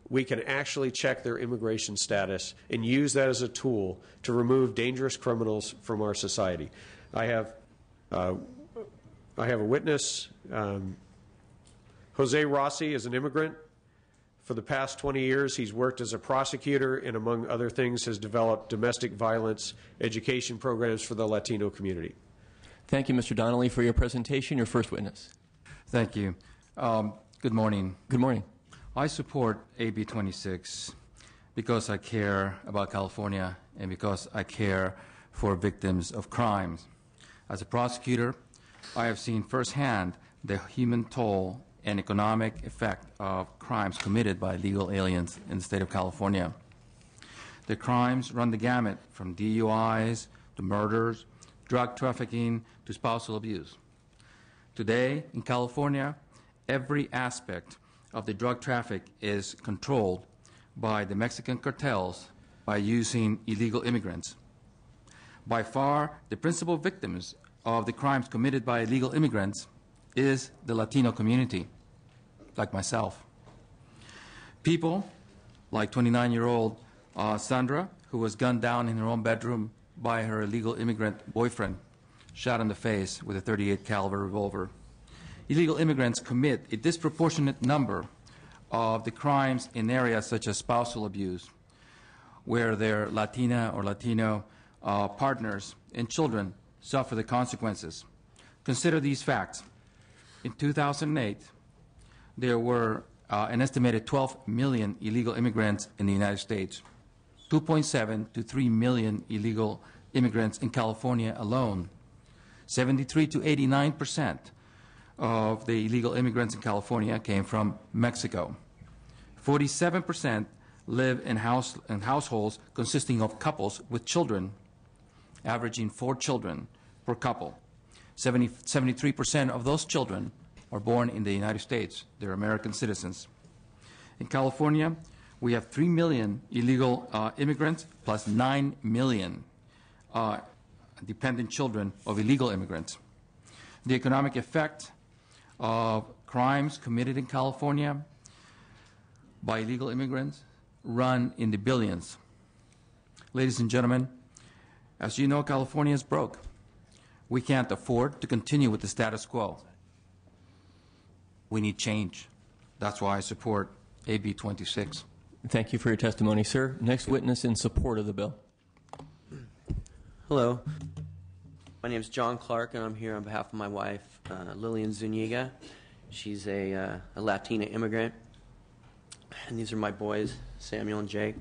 we can actually check their immigration status and use that as a tool to remove dangerous criminals from our society. I have a witness. Jose Rossi is an immigrant. For the past 20 years, he's worked as a prosecutor and, among other things, has developed domestic violence education programs for the Latino community. Thank you, Mr. Donnelly, for your presentation. Your first witness. Thank you. Good morning. Good morning. I support AB 26 because I care about California and because I care for victims of crimes. As a prosecutor, I have seen firsthand the human toll and economic effect of crimes committed by illegal aliens in the state of California. The crimes run the gamut from DUIs to murders, drug trafficking to spousal abuse. Today, in California, every aspect of the drug traffic is controlled by the Mexican cartels by using illegal immigrants. By far, the principal victims of the crimes committed by illegal immigrants is the Latino community, like myself. People like 29-year-old Sandra, who was gunned down in her own bedroom by her illegal immigrant boyfriend, shot in the face with a .38 caliber revolver. Illegal immigrants commit a disproportionate number of the crimes in areas such as spousal abuse, where their Latina or Latino partners and children suffer the consequences. Consider these facts. In 2008, there were an estimated 12 million illegal immigrants in the United States, 2.7 to 3 million illegal immigrants in California alone. 73 to 89% of the illegal immigrants in California came from Mexico. 47% live in households consisting of couples with children, averaging 4 children per couple. 73% of those children are born in the United States. They're American citizens. In California, we have 3 million illegal immigrants plus 9 million dependent children of illegal immigrants. The economic effect of crimes committed in California by illegal immigrants run in the billions. Ladies and gentlemen, as you know, California is broke. We can't afford to continue with the status quo. We need change. That's why I support AB 26. Thank you for your testimony, sir. Next witness in support of the bill. Hello. My name is John Clark, and I'm here on behalf of my wife, Lillian Zuniga. She's a Latina immigrant. And these are my boys, Samuel and Jake.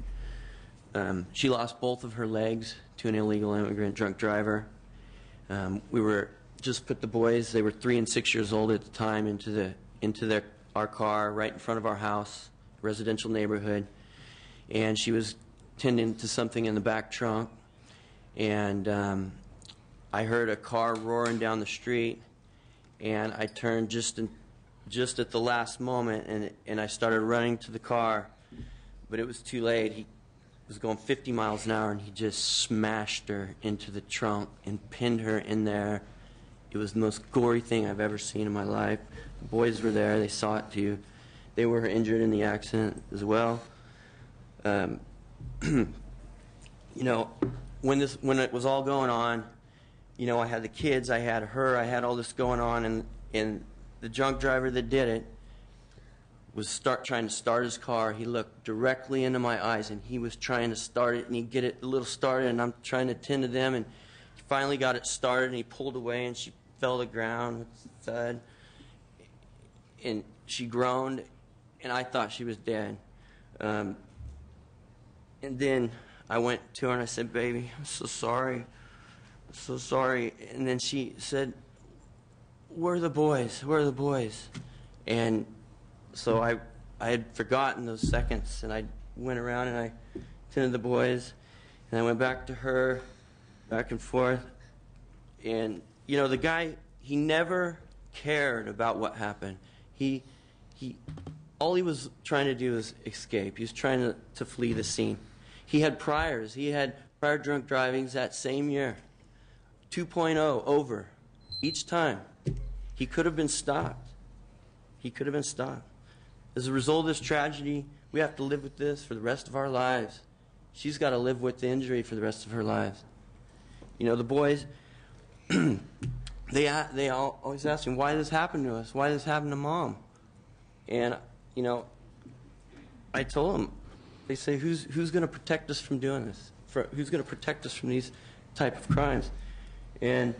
She lost both of her legs to an illegal immigrant drunk driver. We were just put the boys, they were 3 and 6 years old at the time, into our car right in front of our house, residential neighborhood. And she was tending to something in the back trunk. And I heard a car roaring down the street, and I turned just at the last moment, and I started running to the car, but it was too late. He was going 50 miles an hour, and he just smashed her into the trunk and pinned her in there. It was the most gory thing I've ever seen in my life. The boys were there. They saw it too. They were injured in the accident as well. You know, when it was all going on, you know, I had the kids, I had her, I had all this going on, and the drunk driver that did it was trying to start his car. He looked directly into my eyes, and he was trying to start it, and he'd get it a little started, and I'm trying to tend to them, and he finally got it started, and he pulled away, and she fell to the ground with a thud, and she groaned, and I thought she was dead. And then I went to her, and I said, "Baby, I'm so sorry. so sorry. And then she said, where are the boys? Where are the boys? And so I had forgotten those seconds, and I went around and I tended the boys, and I went back to her, back and forth. And, you know, the guy, he never cared about what happened. All he was trying to do was escape. He was trying to flee the scene. He had priors. He had prior drunk drivings that same year. 2.0 over each time. He could have been stopped. He could have been stopped. As a result of this tragedy, we have to live with this for the rest of our lives. She's got to live with the injury for the rest of her lives. You know, the boys, they always ask me, why did this happen to us? Why did this happen to Mom? And, you know, I told them, they say, who's going to protect us from doing this? Who's going to protect us from these type of crimes? And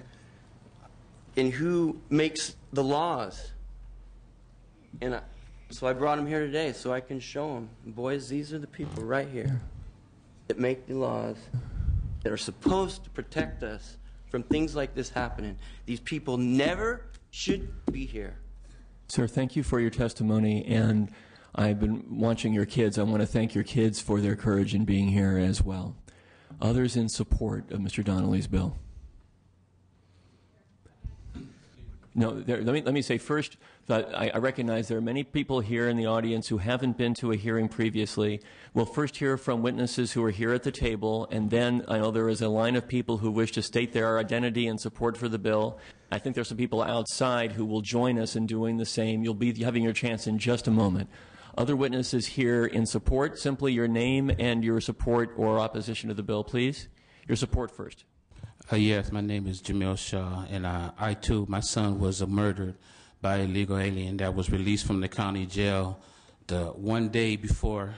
who makes the laws? And so I brought them here today so I can show them, boys, these are the people right here that make the laws that are supposed to protect us from things like this happening. These people never should be here. Sir, thank you for your testimony, and I've been watching your kids. I want to thank your kids for their courage in being here as well. Others in support of Mr. Donnelly's bill? No, let me say first that I recognize there are many people here in the audience who haven't been to a hearing previously. We'll first hear from witnesses who are here at the table, and then I know there is a line of people who wish to state their identity and support for the bill. I think there's some people outside who will join us in doing the same. You'll be having your chance in just a moment. Other witnesses here in support, simply your name and your support or opposition to the bill, please. Your support first. Yes, my name is Jamil Shaw, and I too, my son was murdered by a illegal alien that was released from the county jail the one day before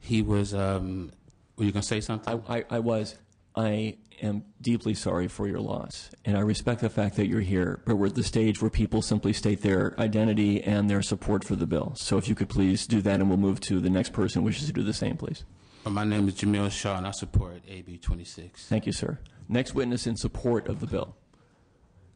he was, were you going to say something? I was. I am deeply sorry for your loss, and I respect the fact that you're here, but we're at the stage where people simply state their identity and their support for the bill. So if you could please do that, and we'll move to the next person who wishes to do the same, please. My name is Jamil Shaw, and I support AB 26. Thank you, sir. Next witness in support of the bill.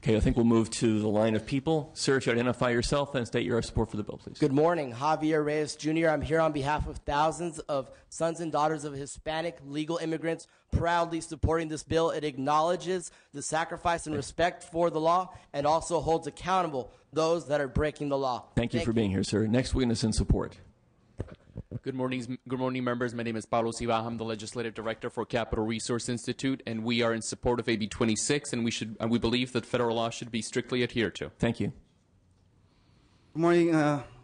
Okay, I think we'll move to the line of people. Sir, if you identify yourself and state your support for the bill, please. Good morning. Javier Reyes, Jr. I'm here on behalf of thousands of sons and daughters of Hispanic legal immigrants proudly supporting this bill. It acknowledges the sacrifice and respect for the law and also holds accountable those that are breaking the law. Thank you for being here, sir. Next witness in support. Good morning, members. My name is Pablo Cibaja. I'm the Legislative Director for Capital Resource Institute, and we are in support of AB 26, and we believe that federal law should be strictly adhered to. Thank you. Good morning,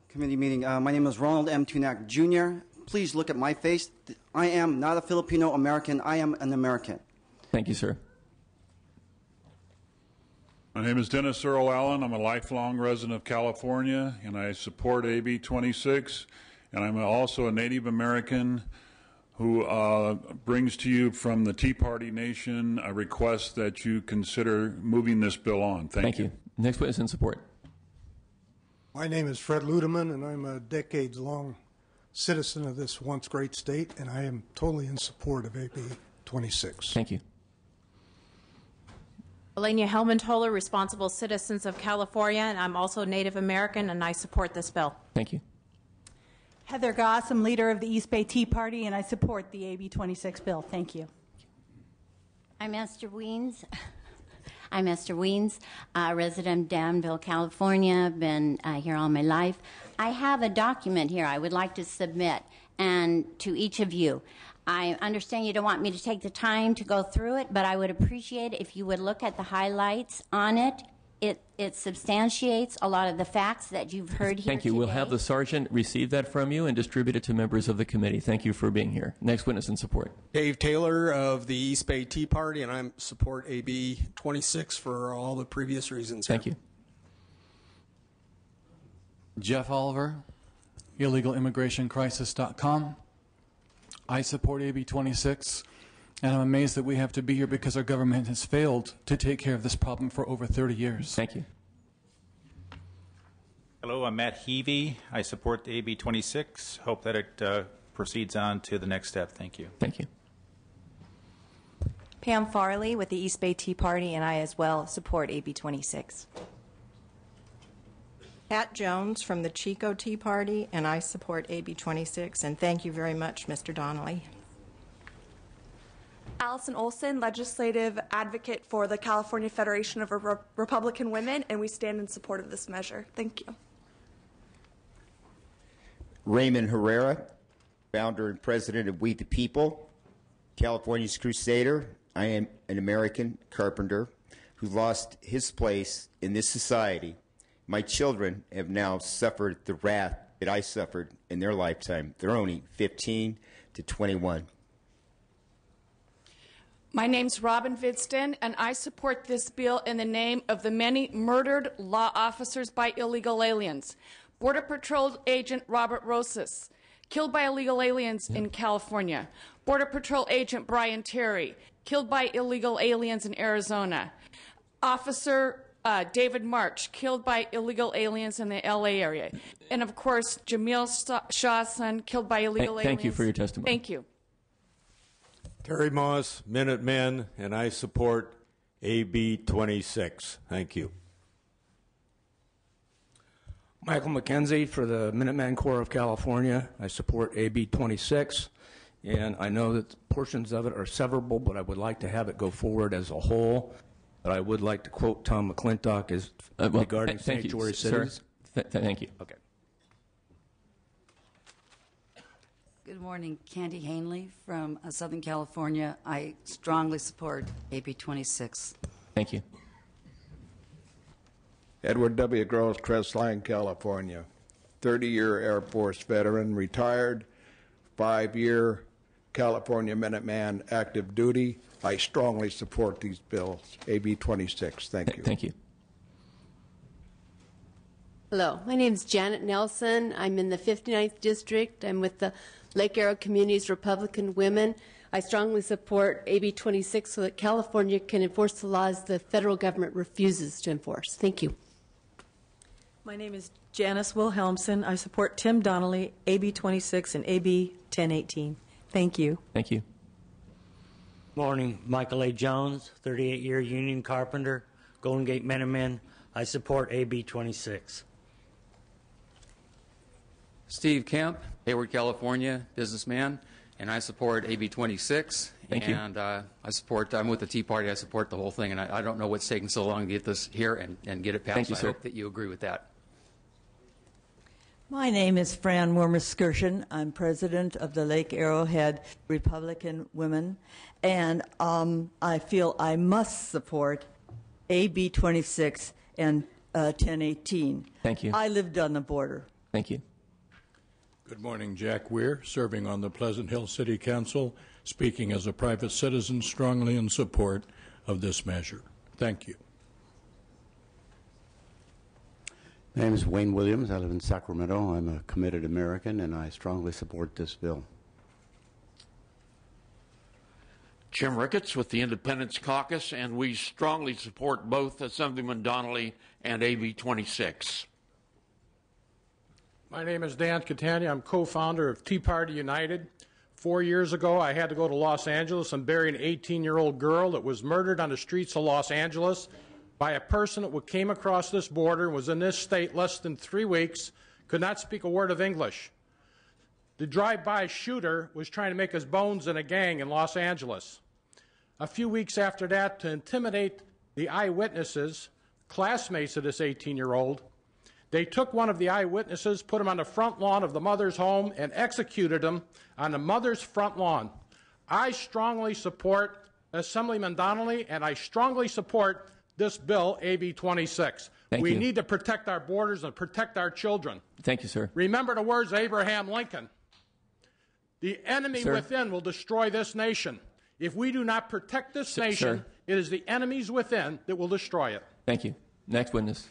committee meeting. My name is Ronald M. Tunak, Jr. Please look at my face. I am not a Filipino American. I am an American. Thank you, sir. My name is Dennis Earl Allen. I'm a lifelong resident of California, and I support AB 26. And I'm also a Native American who brings to you from the Tea Party Nation a request that you consider moving this bill on. Thank you. Next witness in support. My name is Fred Ludeman, and I'm a decades-long citizen of this once great state, and I am totally in support of AB 26. Thank you. Elenia Helmand-Toller, Responsible Citizens of California, and I'm also Native American, and I support this bill. Thank you. Heather Goss, I'm leader of the East Bay Tea Party, and I support the AB 26 bill. Thank you. I'm Esther Weens. Resident of Danville, California. Been here all my life. I have a document here I would like to submit and to each of you. I understand you don't want me to take the time to go through it, but I would appreciate it if you would look at the highlights on it. It substantiates a lot of the facts that you've heard here Thank you. today. We'll have the sergeant receive that from you and distribute it to members of the committee. Thank you for being here. Next witness in support. Dave Taylor of the East Bay Tea Party, and I support AB 26 for all the previous reasons. Thank you. Jeff Oliver, illegalimmigration.crisis.com. I support AB 26. And I'm amazed that we have to be here because our government has failed to take care of this problem for over 30 years. Thank you. Hello, I'm Matt Heavey. I support AB 26. Hope that it proceeds on to the next step. Thank you. Thank you. Pam Farley with the East Bay Tea Party, and I as well support AB 26. Pat Jones from the Chico Tea Party, and I support AB 26. And thank you very much, Mr. Donnelly. Allison Olson, legislative advocate for the California Federation of Republican Women, and we stand in support of this measure. Thank you. Raymond Herrera, founder and president of We the People, California's Crusader. I am an American carpenter who lost his place in this society. My children have now suffered the wrath that I suffered in their lifetime. They're only 15 to 21. My name's Robin Vidston, and I support this bill in the name of the many murdered law officers by illegal aliens. Border Patrol agent Robert Rosas, killed by illegal aliens in California. Border Patrol agent Brian Terry, killed by illegal aliens in Arizona. Officer David March, killed by illegal aliens in the LA area. And of course, Jamil Shah's son, killed by illegal aliens. Thank you for your testimony. Thank you. Terry Moss, Minutemen, and I support AB 26. Thank you. Michael McKenzie for the Minuteman Corps of California. I support AB 26, and I know that portions of it are severable, but I would like to have it go forward as a whole. But I would like to quote Tom McClintock as regarding sanctuary cities. Thank you. Okay. Good morning, Candy Hanley from Southern California. I strongly support AB 26. Thank you. Edward W. Gross, Crestline, California. 30-year Air Force veteran, retired, 5-year California Minuteman active duty. I strongly support these bills. AB 26. Thank you. Thank you. Hello, my name is Janet Nelson. I'm in the 59th District. I'm with the Lake Arrow Community's Republican Women. I strongly support AB 26 so that California can enforce the laws the federal government refuses to enforce. Thank you. My name is Janice Wilhelmsen. I support Tim Donnelly, AB 26 and AB 1018. Thank you. Thank you. Morning, Michael A. Jones, 38-year union carpenter, Golden Gate Minutemen. I support AB 26. Steve Kemp, Hayward, California, businessman, and I support AB 26. Thank you. And I'm with the Tea Party. I support the whole thing, and I don't know what's taking so long to get this here and get it passed. Thank you, sir. I hope that you agree with that. My name is Fran Wormer-Skirschen. I'm president of the Lake Arrowhead Republican Women, and I feel I must support AB 26 and 1018. Thank you. I lived on the border. Thank you. Good morning, Jack Weir, serving on the Pleasant Hill City Council, speaking as a private citizen, strongly in support of this measure. Thank you. My name is Wayne Williams. I live in Sacramento. I'm a committed American, and I strongly support this bill. Jim Ricketts with the Independence Caucus, and we strongly support both Assemblyman Donnelly and AB 26. My name is Dan Catania. I'm co-founder of Tea Party United. 4 years ago, I had to go to Los Angeles and bury an 18-year-old girl that was murdered on the streets of Los Angeles by a person that came across this border, was in this state less than 3 weeks, could not speak a word of English. The drive-by shooter was trying to make his bones in a gang in Los Angeles. A few weeks after that, to intimidate the eyewitnesses, classmates of this 18-year-old, they took one of the eyewitnesses, put him on the front lawn of the mother's home, and executed him on the mother's front lawn. I strongly support Assemblyman Donnelly, and I strongly support this bill, AB 26. We need to protect our borders and protect our children. Thank you, sir. Remember the words of Abraham Lincoln. The enemy within will destroy this nation. If we do not protect this nation, it is the enemies within that will destroy it. Thank you. Next witness.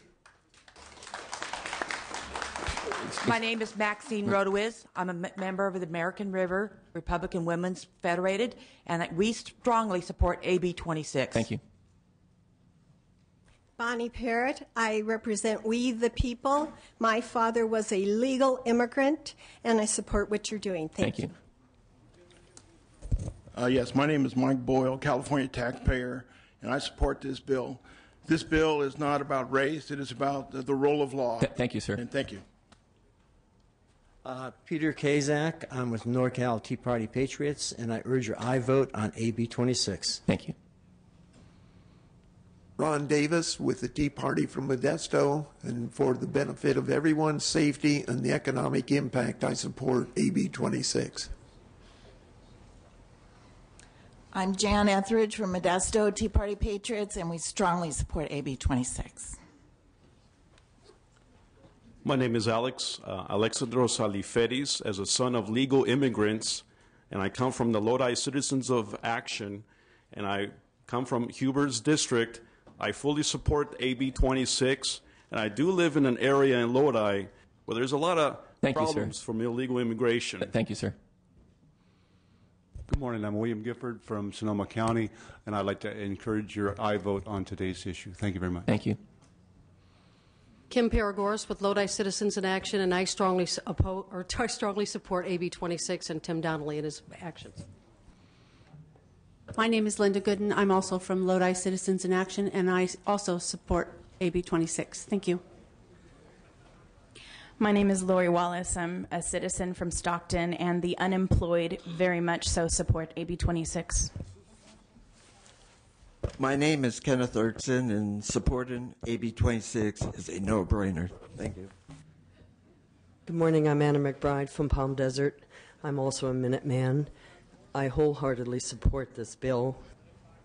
My name is Maxine Rodowiz. I'm a member of the American River Republican Women's Federated, and we strongly support AB 26. Thank you. Bonnie Parrott. I represent We the People. My father was a legal immigrant, and I support what you're doing. Thank you. Yes, my name is Mike Boyle, California taxpayer, and I support this bill. This bill is not about race. It is about the role of law. Thank you, sir. And thank you. Peter Kazak. I'm with NorCal Tea Party Patriots, and I urge your aye vote on AB 26. Thank you. Ron Davis with the Tea Party from Modesto, and for the benefit of everyone's safety and the economic impact, I support AB 26. I'm Jan Etheridge from Modesto Tea Party Patriots, and we strongly support AB 26. My name is Alexandros Aliferis, as a son of legal immigrants, and I come from the Lodi Citizens of Action, and I come from Huber's district. I fully support AB 26, and I do live in an area in Lodi where there's a lot of problems from illegal immigration. Thank you, sir. Good morning. I'm William Gifford from Sonoma County, and I'd like to encourage your aye vote on today's issue. Thank you very much. Thank you. Kim Paragoris with Lodi Citizens in Action, and I strongly support AB 26 and Tim Donnelly in his actions. My name is Linda Gooden. I'm also from Lodi Citizens in Action, and I also support AB 26. Thank you. My name is Lori Wallace. I'm a citizen from Stockton, and the unemployed very much so support AB 26. My name is Kenneth Erkson, and supporting AB 26 is a no-brainer. Thank you. Good morning. I'm Anna McBride from Palm Desert. I'm also a Minuteman. I wholeheartedly support this bill.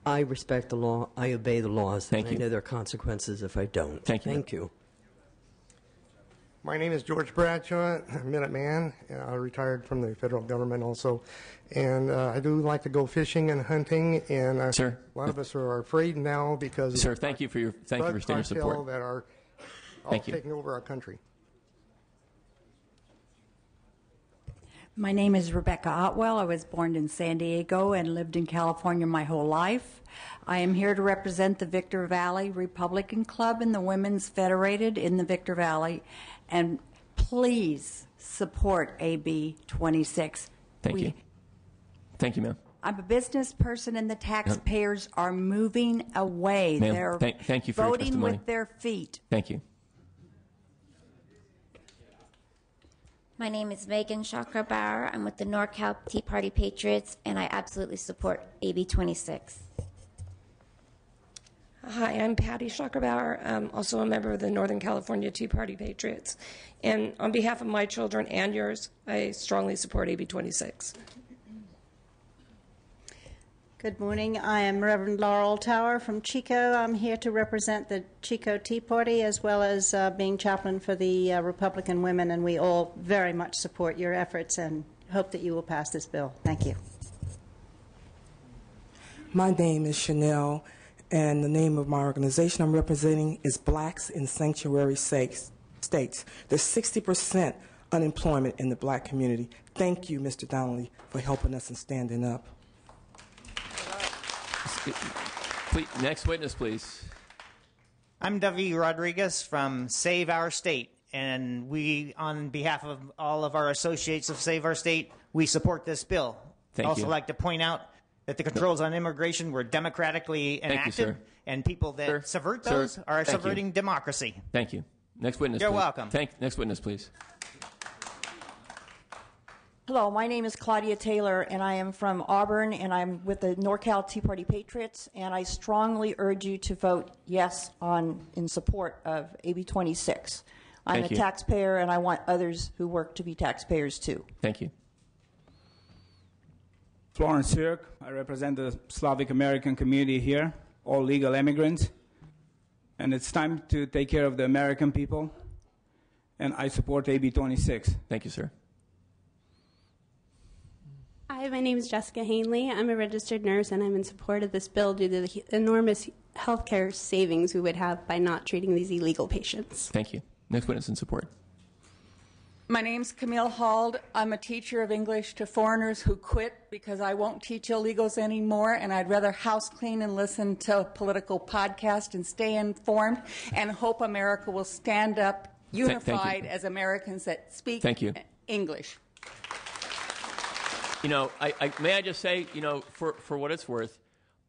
I respect the law. I obey the laws. Thank you. I know there are consequences if I don't. Thank you. Thank you. My name is George Bradshaw, Minuteman. I retired from the federal government also. And I do like to go fishing and hunting. And Sir. A lot of us are afraid now because Sir, thank you for your stating your support. that are taking over our country. My name is Rebecca Otwell. I was born in San Diego and lived in California my whole life. I am here to represent the Victor Valley Republican Club and the Women's Federated in the Victor Valley. And please support AB 26. Thank you. Thank you, ma'am. I'm a business person, and the taxpayers are moving away. Ma'am, They're thank you for your voting testimony. with their feet. Thank you. My name is Megan Chakrabauer. I'm with the NorCal Tea Party Patriots, and I absolutely support AB 26. Hi, I'm Patty Chakrabauer. I'm also a member of the Northern California Tea Party Patriots. And on behalf of my children and yours, I strongly support AB 26. Good morning. I am Reverend Laurel Tower from Chico. I'm here to represent the Chico Tea Party as well as being chaplain for the Republican women, and we all very much support your efforts and hope that you will pass this bill. Thank you. My name is Chanel, and the name of my organization I'm representing is Blacks in Sanctuary States. There's 60% unemployment in the black community. Thank you, Mr. Donnelly, for helping us and standing up. Please, next witness, please. I'm Davi Rodriguez from Save Our State, and we, on behalf of all of our associates of Save Our State, we support this bill. Thank I'd also you. like to point out that the controls on immigration were democratically enacted, sir. and people that subvert those are thank you. subverting democracy. Thank you. Next witness, You're please. welcome. Next witness, please. Hello, my name is Claudia Taylor, and I am from Auburn, and I'm with the NorCal Tea Party Patriots, and I strongly urge you to vote yes in support of AB 26. I'm Thank a you. taxpayer, and I want others who work to be taxpayers, too. Thank you. Florence Sirk. I represent the Slavic American community here, all legal immigrants. And it's time to take care of the American people, and I support AB 26. Thank you, sir. Hi, my name is Jessica Hanley. I'm a registered nurse, and I'm in support of this bill due to the enormous healthcare savings we would have by not treating these illegal patients. Thank you. Next witness in support. My name's Camille Hald. I'm a teacher of English to foreigners who quit because I won't teach illegals anymore, and I'd rather house clean and listen to a political podcast and stay informed and hope America will stand up unified as Americans that speak Thank you. English. May I just say, for what it's worth,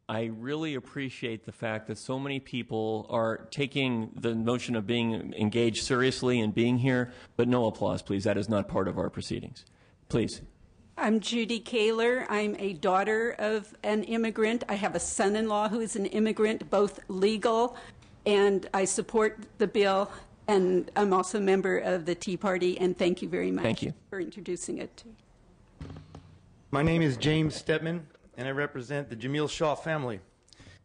I really appreciate the fact that so many people are taking the notion of being engaged seriously and being here, but no applause, please. That is not part of our proceedings. Please. I'm Judy Kaler. I'm a daughter of an immigrant. I have a son-in-law who is an immigrant, both legal, and I support the bill, and I'm also a member of the Tea Party, and thank you very much for introducing it. My name is James Stedman, and I represent the Jamil Shaw family.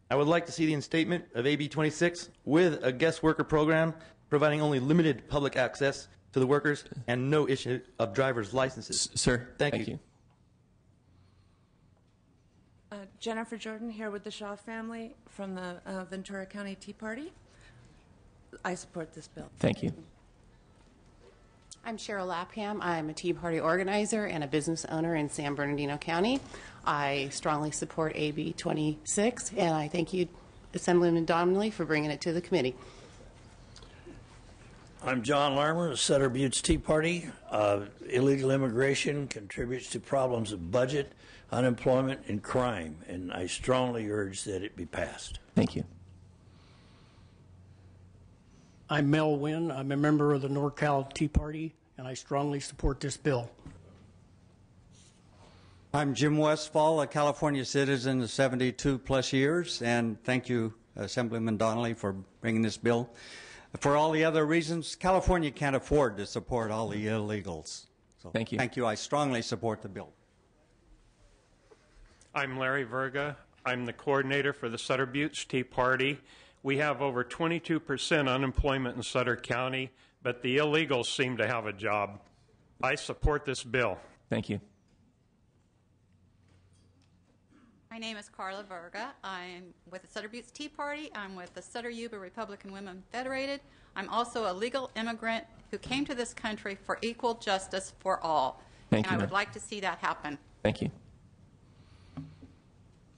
I would like to see the instatement of AB 26 with a guest worker program providing only limited public access to the workers and no issue of driver's licenses. Sir, thank you. Jennifer Jordan here with the Shaw family from the Ventura County Tea Party. I support this bill. Thank you. I'm Cheryl Lapham. I'm a Tea Party organizer and a business owner in San Bernardino County. I strongly support AB 26, and I thank you, Assemblyman Donnelly, for bringing it to the committee. I'm John Larmer of Sutter Butte's Tea Party. Illegal immigration contributes to problems of budget, unemployment, and crime, and I strongly urge that it be passed. Thank you. I'm Mel Wynn. I'm a member of the NorCal Tea Party, and I strongly support this bill. I'm Jim Westfall, a California citizen of 72-plus years, and thank you, Assemblyman Donnelly, for bringing this bill. For all the other reasons, California can't afford to support all the illegals. So thank you. Thank you. I strongly support the bill. I'm Larry Verga. I'm the coordinator for the Sutter Buttes Tea Party. We have over 22% unemployment in Sutter County, but the illegals seem to have a job. I support this bill. Thank you. My name is Carla Verga. I'm with the Sutter Buttes Tea Party. I'm with the Sutter Yuba Republican Women Federated. I'm also a legal immigrant who came to this country for equal justice for all. Thank you, I would like to see that happen. Thank you.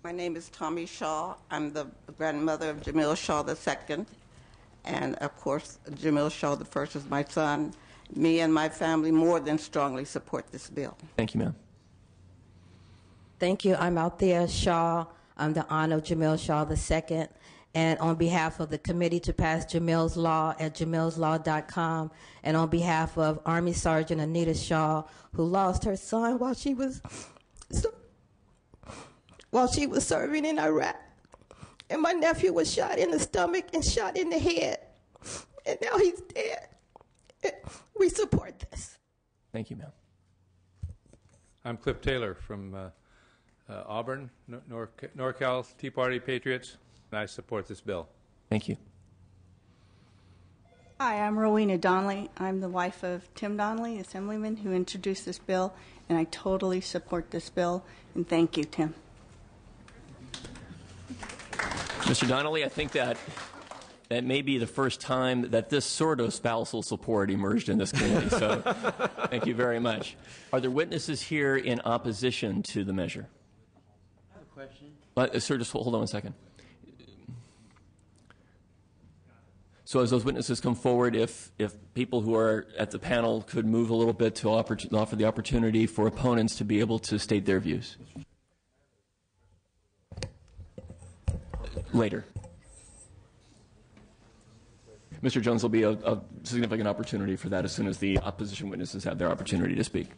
My name is Tommy Shaw. I'm the grandmother of Jamil Shaw II. And, of course, Jamil Shaw I is my son. Me and my family more than strongly support this bill. Thank you, ma'am. Thank you. I'm Althea Shaw. I'm the aunt of Jamil Shaw II. And on behalf of the committee to pass Jamil's Law at jamilslaw.com, and on behalf of Army Sergeant Anita Shaw, who lost her son while she was serving in Iraq. And my nephew was shot in the stomach and shot in the head. And now he's dead. We support this. Thank you, ma'am. I'm Cliff Taylor from Auburn, NorCal Tea Party Patriots, and I support this bill. Thank you. Hi, I'm Rowena Donnelly. I'm the wife of Tim Donnelly, Assemblyman, who introduced this bill, and I totally support this bill, and thank you, Tim. Mr. Donnelly, I think that may be the first time that this sort of spousal support emerged in this committee, so thank you very much. Are there witnesses here in opposition to the measure? I have a question. Sir, just hold on one second. So as those witnesses come forward, if people who are at the panel could move a little bit to offer the opportunity for opponents to be able to state their views. Later. Mr. Jones, will be a significant opportunity for that as soon as the opposition witnesses have their opportunity to speak.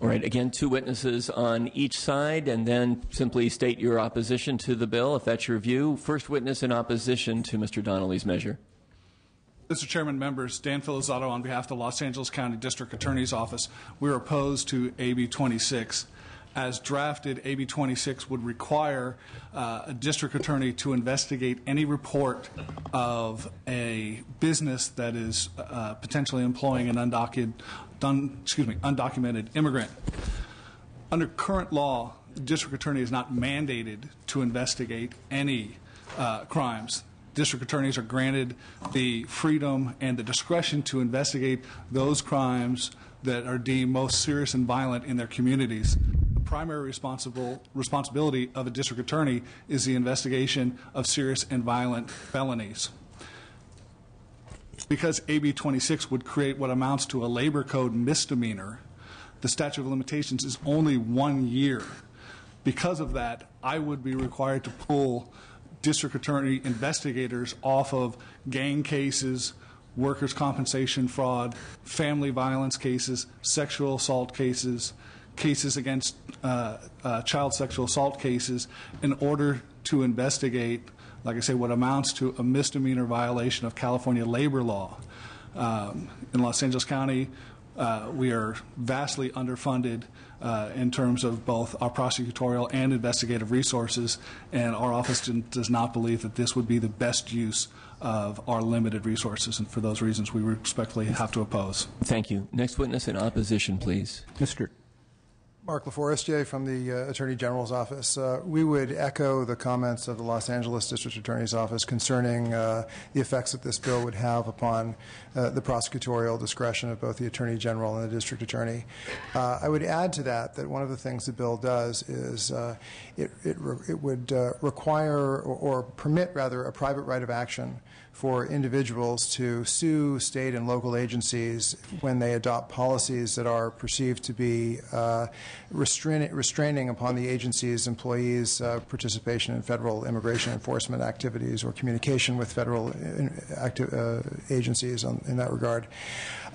All right, again, two witnesses on each side, and then simply state your opposition to the bill, if that's your view. First witness in opposition to Mr. Donnelly's measure. Mr. Chairman, members, Dan Filizzato on behalf of the Los Angeles County District Attorney's Office. We're opposed to AB 26. As drafted, AB 26 would require a district attorney to investigate any report of a business that is potentially employing an undocumented immigrant. Under current law, the district attorney is not mandated to investigate any crimes. District attorneys are granted the freedom and the discretion to investigate those crimes that are deemed most serious and violent in their communities. The primary responsibility of a district attorney is the investigation of serious and violent felonies. Because AB 26 would create what amounts to a labor code misdemeanor, the statute of limitations is only 1 year. Because of that, I would be required to pull district attorney investigators off of gang cases, workers' compensation fraud, family violence cases, sexual assault cases, cases against child sexual assault cases, in order to investigate, like I say, what amounts to a misdemeanor violation of California labor law. In Los Angeles County, we are vastly underfunded in terms of both our prosecutorial and investigative resources, and our office does not believe that this would be the best use of our limited resources, and for those reasons we respectfully have to oppose. Thank you. Next witness in opposition, please. Mr. Mark LaForestier from the Attorney General's office. We would echo the comments of the Los Angeles District Attorney's office concerning the effects that this bill would have upon the prosecutorial discretion of both the Attorney General and the District Attorney. I would add to that one of the things the bill does is it would require or permit, rather, a private right of action for individuals to sue state and local agencies when they adopt policies that are perceived to be restraining upon the agency's employees' participation in federal immigration enforcement activities or communication with federal agencies in that regard.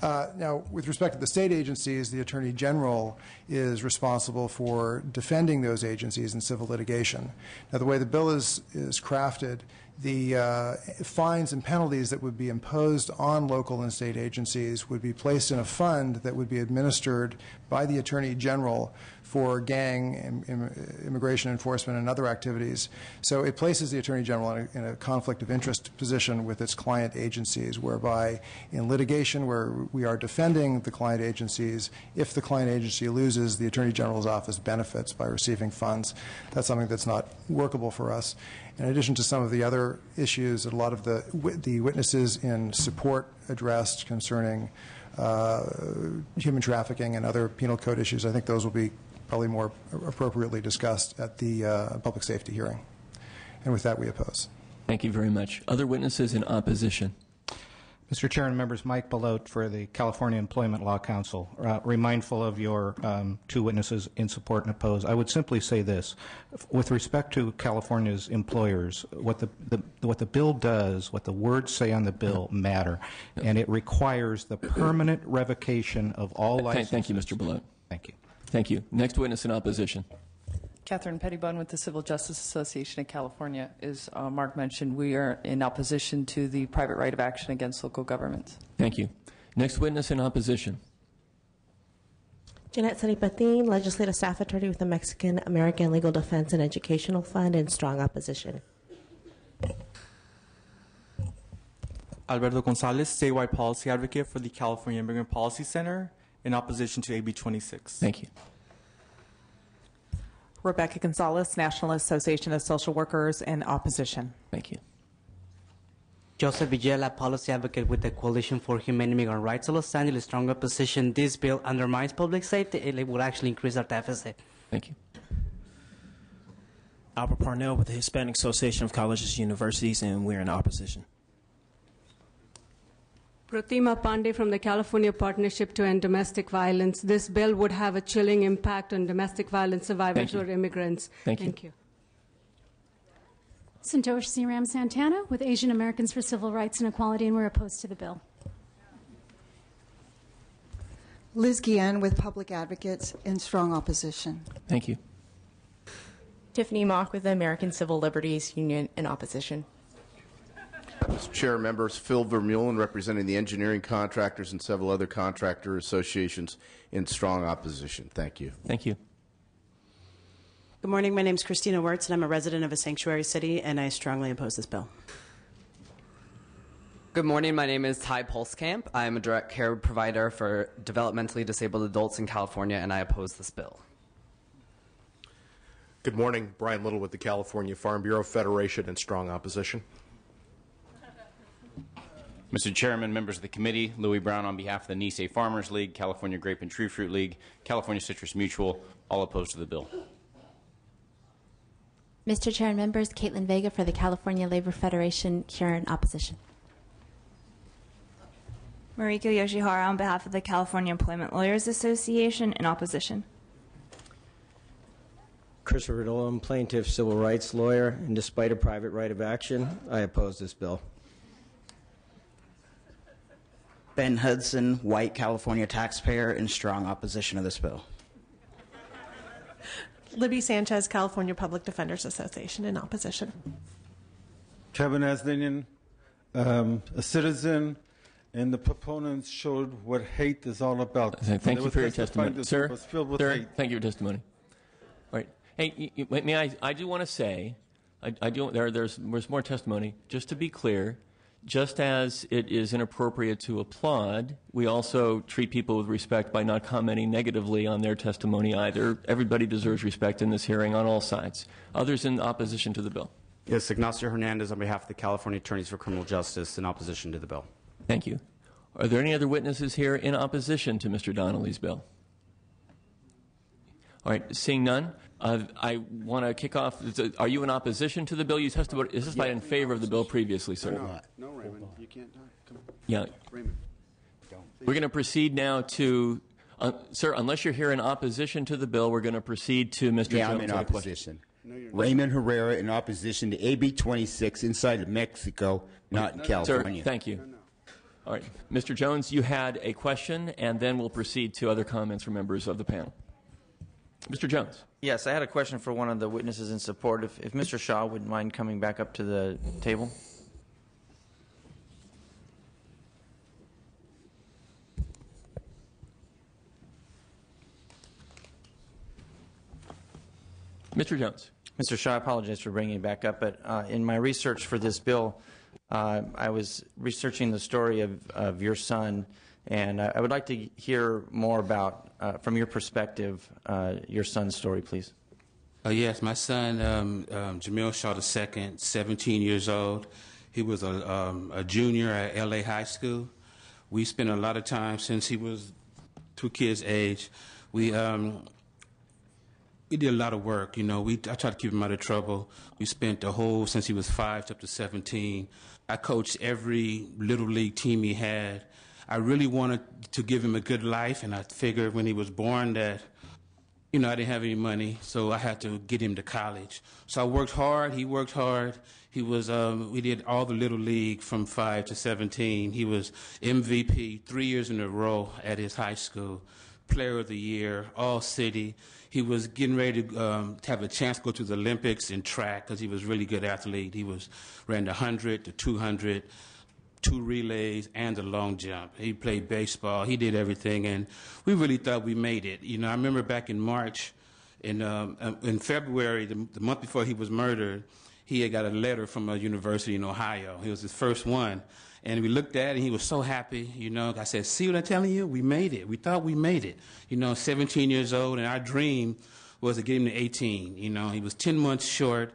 Now, with respect to the state agencies, the Attorney General is responsible for defending those agencies in civil litigation. Now, the way the bill is crafted, the fines and penalties that would be imposed on local and state agencies would be placed in a fund that would be administered by the Attorney General for gang, immigration enforcement, and other activities. So it places the Attorney General in a conflict of interest position with its client agencies, whereby in litigation where we are defending the client agencies, if the client agency loses, the Attorney General's office benefits by receiving funds. That's something that's not workable for us. In addition to some of the other issues that a lot of the witnesses in support addressed concerning human trafficking and other penal code issues, I think those will be probably more appropriately discussed at the public safety hearing. And with that, we oppose. Thank you very much. Other witnesses in opposition? Mr. Chair and members, Mike Belote for the California Employment Law Council. Mindful of your two witnesses in support and oppose, I would simply say this. With respect to California's employers, what the bill does, what the words say on the bill matter, and it requires the permanent revocation of all licenses. Thank you, Mr. Belote. Thank you. Thank you. Next witness in opposition. Catherine Pettibone with the Civil Justice Association of California. As Mark mentioned, we are in opposition to the private right of action against local governments. Thank you. Next witness in opposition. Jeanette Sanipatin, Legislative Staff Attorney with the Mexican American Legal Defense and Educational Fund, in strong opposition. Alberto Gonzalez, statewide policy advocate for the California Immigrant Policy Center, in opposition to AB 26. Thank you. Rebecca Gonzalez, National Association of Social Workers, in opposition. Thank you. Joseph Villela, policy advocate with the Coalition for Humane Immigrant Rights of Los Angeles, strong opposition. This bill undermines public safety. It will actually increase our deficit. Thank you. Albert Parnell with the Hispanic Association of Colleges and Universities, and we're in opposition. Pratima Pandey from the California Partnership to End Domestic Violence. This bill would have a chilling impact on domestic violence survivors who are immigrants. Thank you. Santosh C. Ram Santana with Asian Americans for Civil Rights and Equality, and we're opposed to the bill. Liz Guillen with Public Advocates, in strong opposition. Thank you. Tiffany Mock with the American Civil Liberties Union, in opposition. Mr. Chair, members, Phil Vermeulen representing the engineering contractors and several other contractor associations, in strong opposition. Thank you. Thank you. Good morning. My name is Christina Wirtz, and I'm a resident of a sanctuary city, and I strongly oppose this bill. Good morning. My name is Ty Pulskamp. I'm a direct care provider for developmentally disabled adults in California, and I oppose this bill. Good morning. Brian Little with the California Farm Bureau Federation in strong opposition. Mr. Chairman, members of the committee, Louis Brown on behalf of the Nisei Farmers League, California Grape and Tree Fruit League, California Citrus Mutual, all opposed to the bill. Mr. Chair and members, Caitlin Vega for the California Labor Federation, here in opposition. Mariko Yoshihara on behalf of the California Employment Lawyers Association, in opposition. Christopher Dolan, plaintiff, civil rights lawyer, and despite a private right of action, I oppose this bill. Ben Hudson, white California taxpayer, in strong opposition of this bill. Libby Sanchez, California Public Defenders Association, in opposition. Kevin Asdanian, a citizen, and the proponents showed what hate is all about. Thank you for your testimony. Sir, was filled with sir, hate. thank you for your testimony. All right. Hey, I do want to say, there's more testimony. Just to be clear, just as it is inappropriate to applaud, we also treat people with respect by not commenting negatively on their testimony either. Everybody deserves respect in this hearing on all sides. Others in opposition to the bill? Yes, Ignacio Hernandez on behalf of the California Attorneys for Criminal Justice, in opposition to the bill. Thank you. Are there any other witnesses here in opposition to Mr. Donnelly's bill? All right, seeing none, I want to kick off. Are you in opposition to the bill? You testified in favor of the bill previously, sir. No, Raymond, you can't talk. Come on. Yeah. Raymond. We're going to proceed now to, sir, unless you're here in opposition to the bill, we're going to proceed to Mr. Yeah, Jones. I'm in opposition. Raymond Herrera in opposition to AB 26 inside of Mexico, not in California. Sir, thank you. All right. Mr. Jones, you had a question, and then we'll proceed to other comments from members of the panel. Mr. Jones. Yes, I had a question for one of the witnesses in support. If Mr. Shaw wouldn't mind coming back up to the table. Mr. Jones. Mr. Shaw, I apologize for bringing it back up, but in my research for this bill, I was researching the story of your son, and I would like to hear more about, from your perspective, your son's story, please. Yes, my son, Jamil Shaw II, 17 years old. He was a junior at LA High School. We spent a lot of time since he was 2 kids' age. We did a lot of work, you know. I tried to keep him out of trouble. We spent the whole, since he was 5 up to 17. I coached every Little League team he had. I really wanted to give him a good life, and I figured when he was born that, you know, I didn't have any money, so I had to get him to college. So I worked hard. He worked hard. He was, we did all the Little League from 5 to 17. He was MVP 3 years in a row at his high school, Player of the Year, All-City. He was getting ready to have a chance to go to the Olympics in track because he was a really good athlete. He ran the 100, the 200, 2 relays, and the long jump. He played baseball. He did everything, and we really thought we made it. You know, I remember back in March, in February, the month before he was murdered, he had got a letter from a university in Ohio. It was his first one. And we looked at it, and he was so happy, you know. I said, see what I'm telling you? We made it. We thought we made it. You know, 17 years old, and our dream was to get him to 18. You know, he was 10 months short.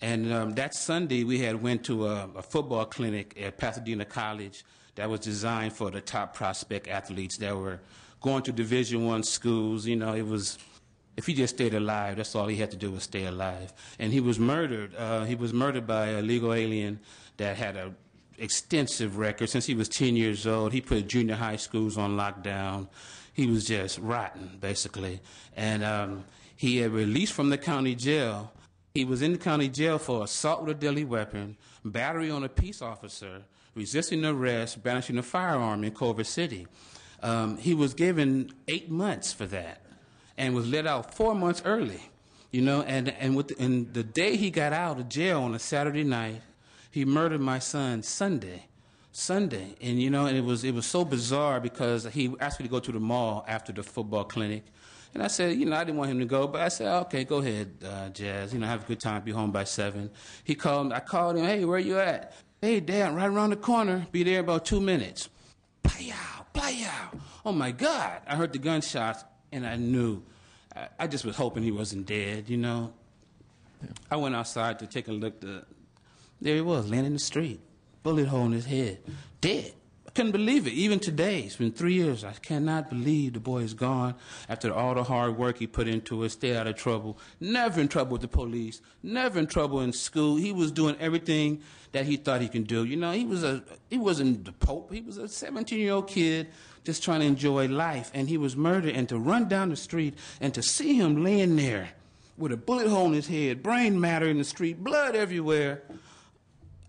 And that Sunday, we had went to a football clinic at Pasadena College that was designed for the top prospect athletes that were going to Division I schools. You know, it was, if he just stayed alive, that's all he had to do was stay alive. And he was murdered. He was murdered by a legal alien that had a extensive record. Since he was 10 years old, he put junior high schools on lockdown. He was just rotten, basically. And he had released from the county jail. He was in the county jail for assault with a deadly weapon, battery on a peace officer, resisting arrest, brandishing a firearm in Culver City. He was given 8 months for that and was let out 4 months early. You know, and the day he got out of jail on a Saturday night, he murdered my son Sunday, and you know, and it was so bizarre because he asked me to go to the mall after the football clinic, and I said, you know, I didn't want him to go, but I said, okay, go ahead, Jazz, you know, have a good time, be home by 7. I called him, hey, where you at? Hey, Dad, right around the corner, be there in about 2 minutes. Plow, plow. Oh my God! I heard the gunshots, and I knew. I just was hoping he wasn't dead, you know. I went outside to take a look. There he was, laying in the street, bullet hole in his head, dead. I couldn't believe it. Even today, it's been 3 years. I cannot believe the boy is gone after all the hard work he put into it, stay out of trouble, never in trouble with the police, never in trouble in school. He was doing everything that he thought he could do. You know, he wasn't the Pope. He was a 17-year-old kid just trying to enjoy life, and he was murdered. And to run down the street and to see him laying there with a bullet hole in his head, brain matter in the street, blood everywhere,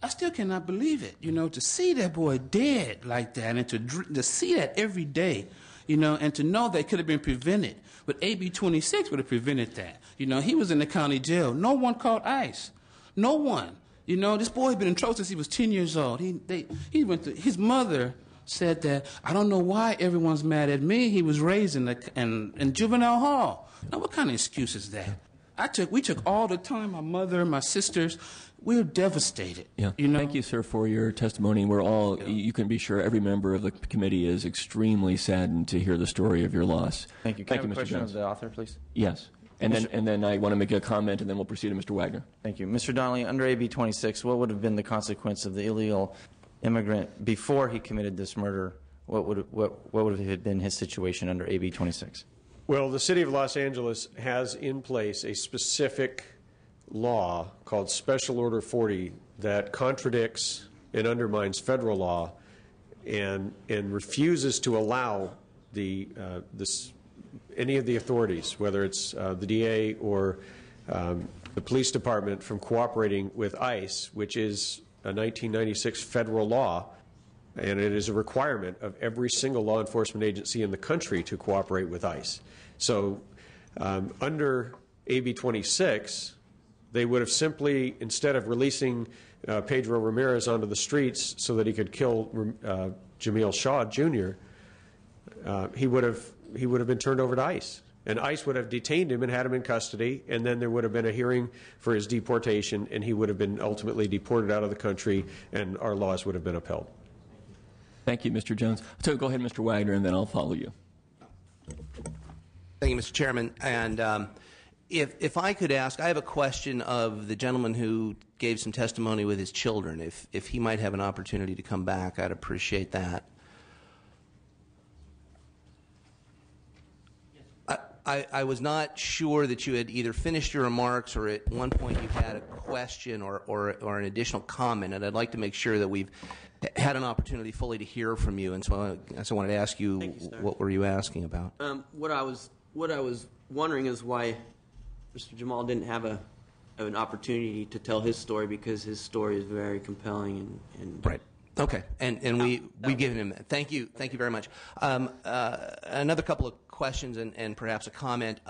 I still cannot believe it, you know, to see that boy dead like that and to see that every day, you know, and to know that could have been prevented. But AB 26 would have prevented that. You know, he was in the county jail. No one called ICE. No one. You know, this boy had been in trouble since he was 10 years old. He went to, his mother said that, I don't know why everyone's mad at me. He was raised in juvenile hall. Now, what kind of excuse is that? We took all the time, my mother, my sisters. We were devastated. Yeah. You know? Thank you, sir, for your testimony. We're all, you can be sure every member of the committee is extremely saddened to hear the story of your loss. Thank you. Can I have a question of the author, please? Yes. And then I want to make a comment, and then we'll proceed to Mr. Wagner. Thank you. Mr. Donnelly, under AB 26, what would have been the consequence of the illegal immigrant before he committed this murder? What would have been his situation under AB 26? Well, the City of Los Angeles has in place a specific law called Special Order 40 that contradicts and undermines federal law and refuses to allow any of the authorities, whether it's the DA or the police department, from cooperating with ICE, which is a 1996 federal law, and it is a requirement of every single law enforcement agency in the country to cooperate with ICE. So under AB 26, they would have simply, instead of releasing Pedro Ramirez onto the streets so that he could kill Jamil Shaw Jr., he would have been turned over to ICE. And ICE would have detained him and had him in custody, and then there would have been a hearing for his deportation, and he would have been ultimately deported out of the country, and our laws would have been upheld. Thank you, Mr. Jones. So go ahead, Mr. Wagner, and then I'll follow you. Thank you, Mr. Chairman. And if I could ask, I have a question of the gentleman who gave some testimony with his children. If he might have an opportunity to come back, I'd appreciate that. I was not sure that you had either finished your remarks or at one point you had a question or an additional comment, and I'd like to make sure that we've had an opportunity fully to hear from you. And so I wanted to ask you, what were you asking about? What I was wondering is why Mr. Jamal didn't have an opportunity to tell his story, because his story is very compelling and right. Okay, and we've given him that. Thank you very much. Another couple of questions and perhaps a comment.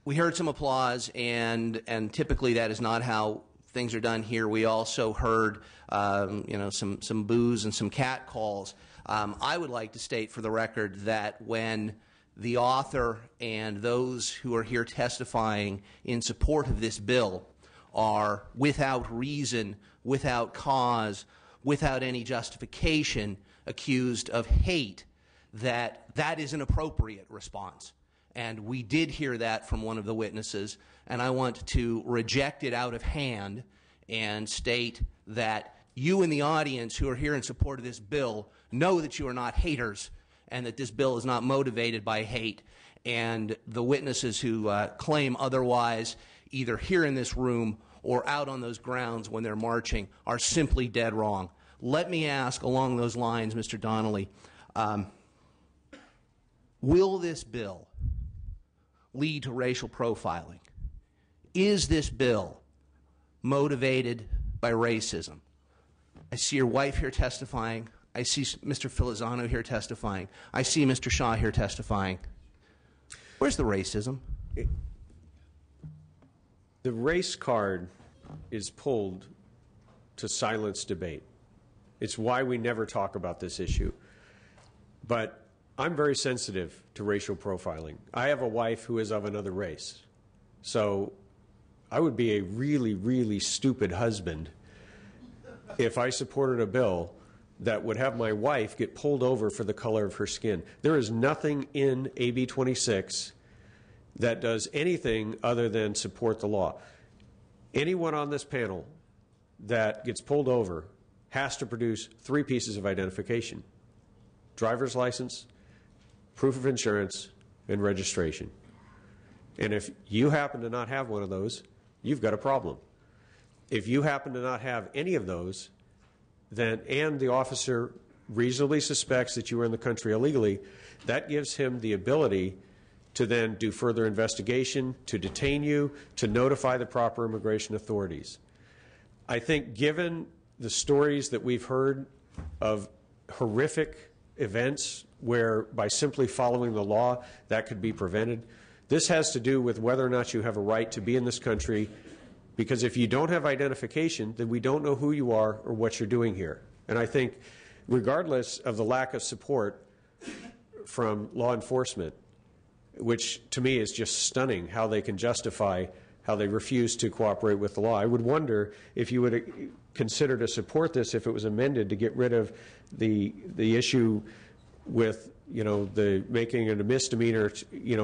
We heard some applause, and typically that is not how things are done here. We also heard some boos and some cat calls. I would like to state for the record that when the author and those who are here testifying in support of this bill are without reason, without cause, without any justification accused of hate, that is an appropriate response. And we did hear that from one of the witnesses, and I want to reject it out of hand and state that you in the audience who are here in support of this bill know that you are not haters and that this bill is not motivated by hate. And the witnesses who claim otherwise, either here in this room or out on those grounds when they're marching, are simply dead wrong. Let me ask along those lines, Mr. Donnelly, will this bill lead to racial profiling? Is this bill motivated by racism? I see your wife here testifying. I see Mr. Filizano here testifying. I see Mr. Shaw here testifying. Where's the racism? The race card is pulled to silence debate. It's why we never talk about this issue. But I'm very sensitive to racial profiling. I have a wife who is of another race. So I would be a really, really stupid husband if I supported a bill that would have my wife get pulled over for the color of her skin. There is nothing in AB 26 that does anything other than support the law. Anyone on this panel that gets pulled over has to produce 3 pieces of identification: driver's license, proof of insurance, and registration. And if you happen to not have one of those, you've got a problem. If you happen to not have any of those, then, and the officer reasonably suspects that you were in the country illegally, that gives him the ability to then do further investigation, to detain you, to notify the proper immigration authorities. I think given the stories that we've heard of horrific events where by simply following the law that could be prevented, this has to do with whether or not you have a right to be in this country, because if you don't have identification, then we don't know who you are or what you're doing here. And I think regardless of the lack of support from law enforcement, which to me is just stunning how they can justify how they refuse to cooperate with the law. I would wonder if you would consider to support this if it was amended to get rid of the issue with, the making it a misdemeanor,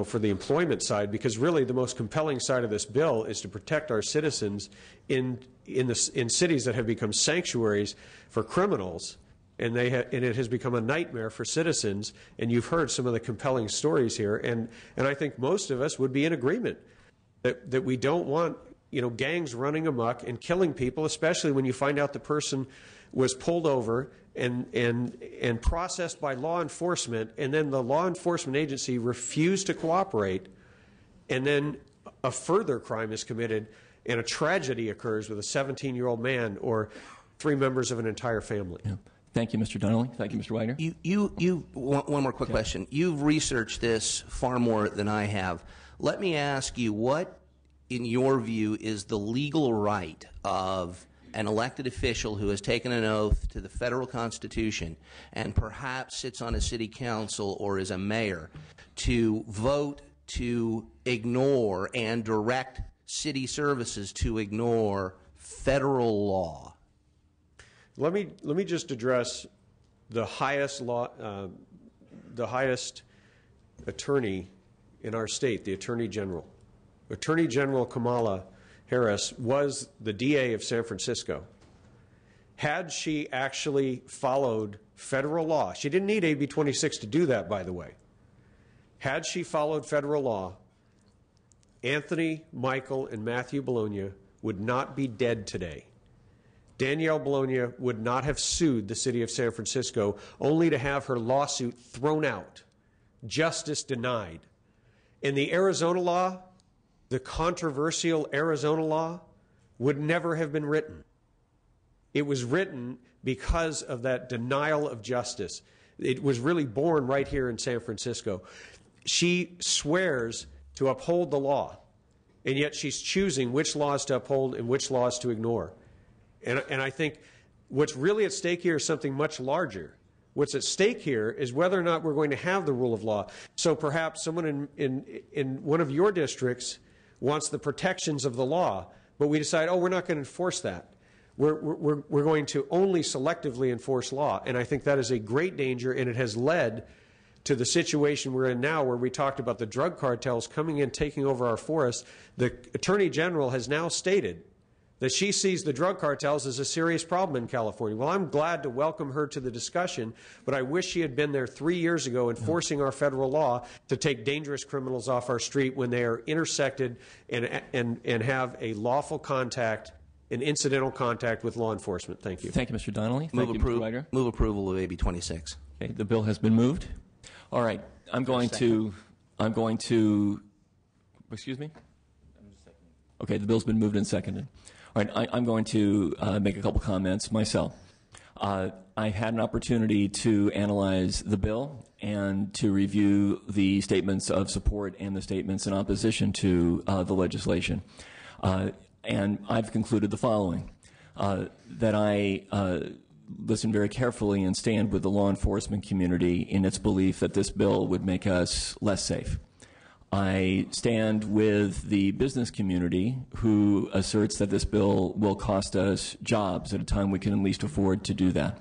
for the employment side, because really the most compelling side of this bill is to protect our citizens in cities that have become sanctuaries for criminals. And it has become a nightmare for citizens. And you've heard some of the compelling stories here. And I think most of us would be in agreement that we don't want, gangs running amok and killing people, especially when you find out the person was pulled over and processed by law enforcement, and then the law enforcement agency refused to cooperate, and then a further crime is committed and a tragedy occurs with a 17-year-old man or 3 members of an entire family. Yeah. Thank you, Mr. Donnelly. Thank you, Mr. Widener. You one more quick question. You've researched this far more than I have. Let me ask you, what, in your view, is the legal right of an elected official who has taken an oath to the federal Constitution and perhaps sits on a city council or is a mayor to vote to ignore and direct city services to ignore federal law? Let me just address the highest attorney in our state, the Attorney General. Attorney General Kamala Harris was the DA of San Francisco. Had she actually followed federal law, she didn't need AB 26 to do that, by the way. Had she followed federal law, Anthony, Michael, and Matthew Bologna would not be dead today. Danielle Bologna would not have sued the city of San Francisco only to have her lawsuit thrown out, justice denied. In the Arizona law, the controversial Arizona law would never have been written. It was written because of that denial of justice. It was really born right here in San Francisco. She swears to uphold the law, and yet she's choosing which laws to uphold and which laws to ignore. And I think what's really at stake here is something much larger. What's at stake here is whether or not we're going to have the rule of law. So perhaps someone in one of your districts wants the protections of the law, but we decide, oh, we're not going to enforce that. We're going to only selectively enforce law. And I think that is a great danger, and it has led to the situation we're in now, where we talked about the drug cartels coming in, taking over our forests. The Attorney General has now stated that she sees the drug cartels as a serious problem in California. Well, I'm glad to welcome her to the discussion, but I wish she had been there 3 years ago enforcing our federal law to take dangerous criminals off our street when they are intersected and have a lawful contact, an incidental contact with law enforcement. Thank you. Thank you, Mr. Donnelly. Thank you, Mr. Ryder. Move approval of AB 26. Okay, the bill has been moved. All right, I'm going to, excuse me? Okay, the bill's been moved and seconded. All right, I'm going to make a couple comments myself. I had an opportunity to analyze the bill and to review the statements of support and the statements in opposition to the legislation. And I've concluded the following, that I listen very carefully and stand with the law enforcement community in its belief that this bill would make us less safe. I stand with the business community who asserts that this bill will cost us jobs at a time we can at least afford to do that.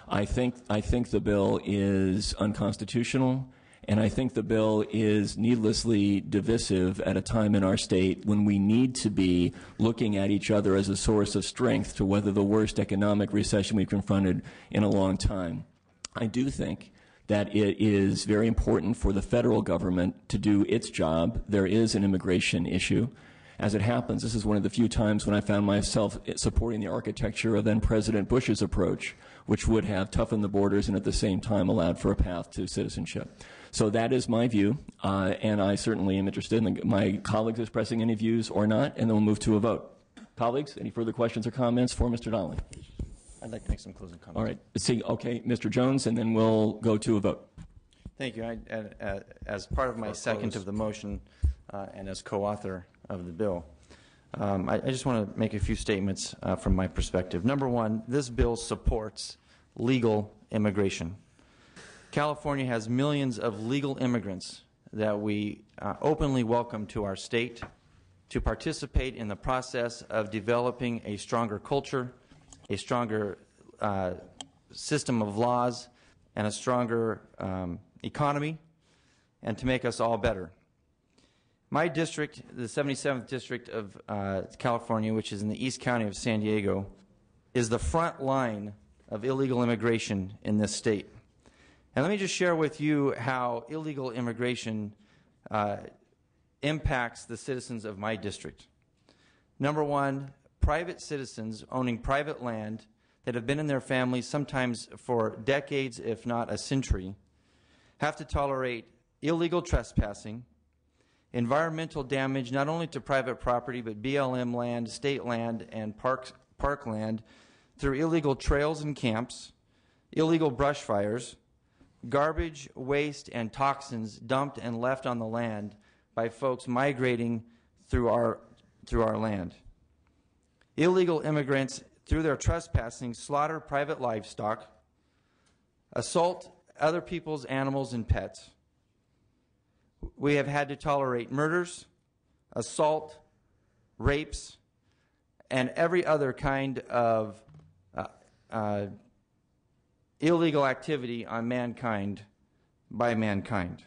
I think the bill is unconstitutional And I think the bill is needlessly divisive at a time in our state when we need to be looking at each other as a source of strength to weather the worst economic recession we've confronted in a long time. I do think that it is very important for the federal government to do its job. There is an immigration issue. As it happens, this is one of the few times when I found myself supporting the architecture of then President Bush's approach, which would have toughened the borders and at the same time allowed for a path to citizenship. So that is my view, and I certainly am interested in my colleagues expressing any views or not, and then we'll move to a vote. Colleagues, any further questions or comments for Mr. Donnelly? I'd like to make some closing comments. All right. See, okay, Mr. Jones, and then we'll go to a vote. Thank you. As part of my second of the motion and as co-author of the bill, I just want to make a few statements from my perspective. Number one, this bill supports legal immigration. California has millions of legal immigrants that we openly welcome to our state to participate in the process of developing a stronger culture, a stronger system of laws, and a stronger economy, and to make us all better. My district, the 77th District of California, which is in the East County of San Diego, is the front line of illegal immigration in this state. And let me just share with you how illegal immigration impacts the citizens of my district. Number one, private citizens owning private land that have been in their families sometimes for decades, if not a century, have to tolerate illegal trespassing, environmental damage not only to private property but BLM land, state land, and park land through illegal trails and camps, illegal brush fires, garbage, waste, and toxins dumped and left on the land by folks migrating through our land. Illegal immigrants, through their trespassing, slaughter private livestock, assault other people's animals and pets. We have had to tolerate murders, assault, rapes, and every other kind of illegal activity on mankind by mankind.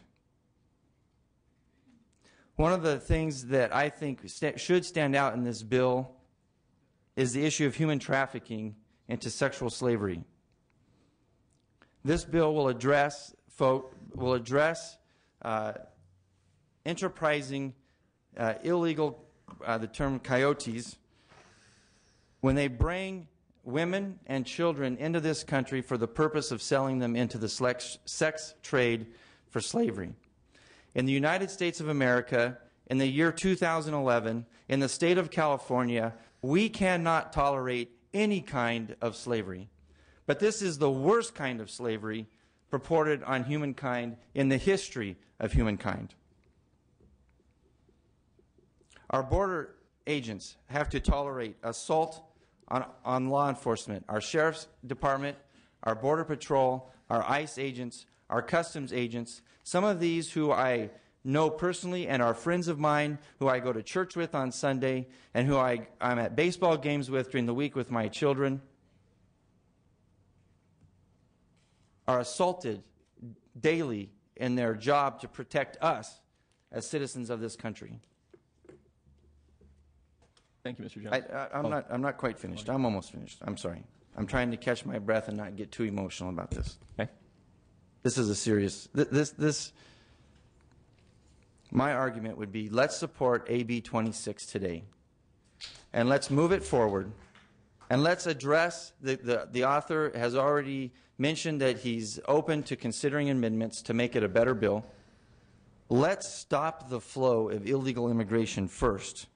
One of the things that I think should stand out in this bill is the issue of human trafficking into sexual slavery. This bill will address enterprising illegal, the term coyotes, when they bring women and children into this country for the purpose of selling them into the sex trade for slavery. In the United States of America, in the year 2011, in the state of California, we cannot tolerate any kind of slavery. But this is the worst kind of slavery purported on humankind in the history of humankind. Our border agents have to tolerate assault on law enforcement. Our sheriff's department, our border patrol, our ICE agents, our customs agents, some of these who I know personally and are friends of mine, who I go to church with on Sunday, and who I'm at baseball games with during the week with my children, are assaulted daily in their job to protect us as citizens of this country. Thank you, Mr. Jones. I'm not quite finished. I'm almost finished. I'm sorry. I'm trying to catch my breath and not get too emotional about this. Okay. This is a serious. My argument would be, let's support AB 26 today, and let's move it forward, and let's address the author has already mentioned that he's open to considering amendments to make it a better bill. Let's stop the flow of illegal immigration first,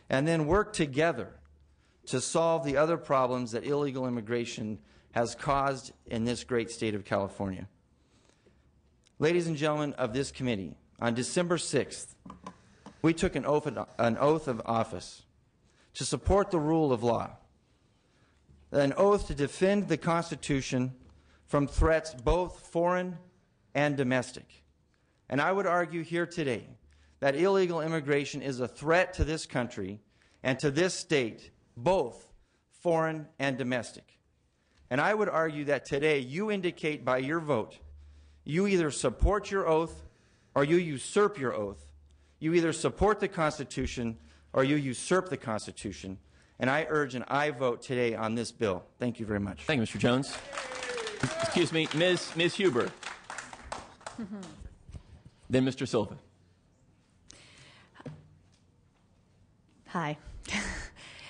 and then work together to solve the other problems that illegal immigration has caused in this great state of California. Ladies and gentlemen of this committee, on December 6th, we took an oath of office to support the rule of law, an oath to defend the Constitution from threats both foreign and domestic. And I would argue here today that illegal immigration is a threat to this country and to this state, both foreign and domestic. And I would argue that today you indicate by your vote, you either support your oath or you usurp your oath. You either support the Constitution or you usurp the Constitution. And I urge an aye vote today on this bill. Thank you very much. Thank you, Mr. Jones. Excuse me, Ms. Huber. Then Mr. Silva. Hi.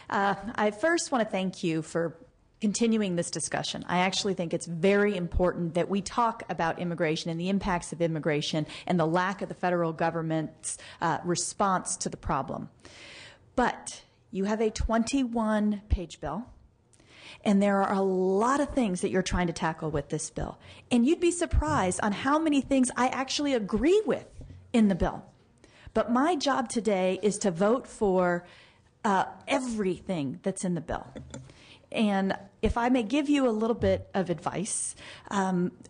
I first want to thank you for continuing this discussion. I actually think it's very important that we talk about immigration and the impacts of immigration and the lack of the federal government's response to the problem. But you have a 21-page bill, and there are a lot of things that you're trying to tackle with this bill. And you'd be surprised on how many things I actually agree with in the bill. But my job today is to vote for everything that's in the bill. And if I may give you a little bit of advice,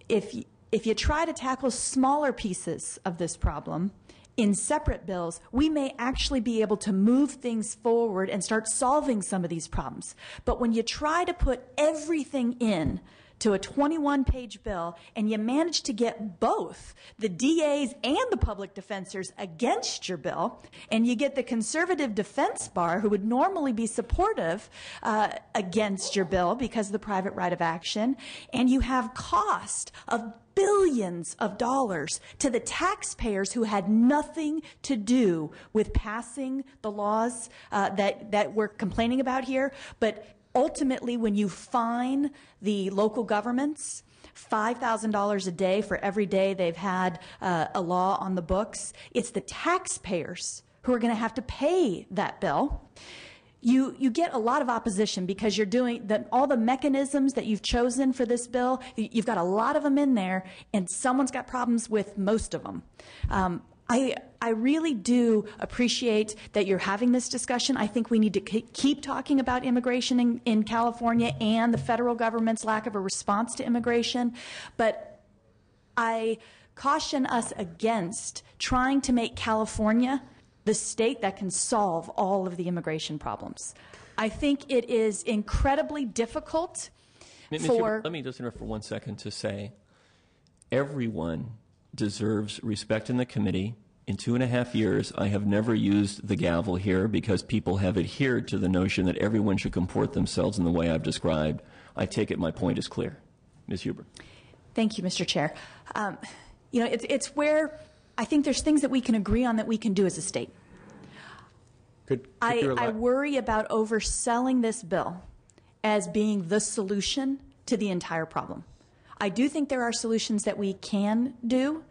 if you try to tackle smaller pieces of this problem in separate bills, we may actually be able to move things forward and start solving some of these problems. But when you try to put everything in to a 21-page bill, and you manage to get both the DAs and the public defenders against your bill, and you get the conservative defense bar, who would normally be supportive, against your bill because of the private right of action, and you have cost of billions of dollars to the taxpayers who had nothing to do with passing the laws that we're complaining about here, but ultimately, when you fine the local governments $5,000 a day for every day they've had a law on the books, it's the taxpayers who are going to have to pay that bill. You get a lot of opposition because you're doing all the mechanisms that you've chosen for this bill. You've got a lot of them in there, and someone's got problems with most of them. I really do appreciate that you're having this discussion. I think we need to keep talking about immigration in California and the federal government's lack of a response to immigration. But I caution us against trying to make California the state that can solve all of the immigration problems. I think it is incredibly difficult for... Let me just interrupt for 1 second to say everyone deserves respect in the committee. In 2.5 years, I have never used the gavel here because people have adhered to the notion that everyone should comport themselves in the way I've described. I take it my point is clear. Ms. Huber. Thank you, Mr. Chair. It's where I think there's things that we can agree on that we can do as a state. I worry about overselling this bill as being the solution to the entire problem. I do think there are solutions that we can do,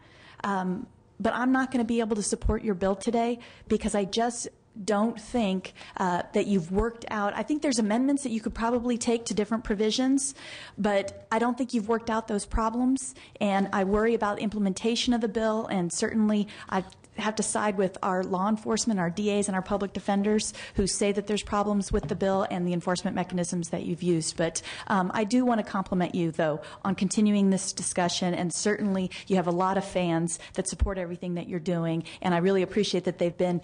but I'm not going to be able to support your bill today because I just don't think that you've worked out. I think there's amendments that you could probably take to different provisions, but I don't think you've worked out those problems, and I worry about implementation of the bill, and certainly I have to side with our law enforcement, our DAs, and our public defenders who say that there's problems with the bill and the enforcement mechanisms that you've used. But I do want to compliment you, though, on continuing this discussion, and certainly you have a lot of fans that support everything that you're doing, and I really appreciate that they've been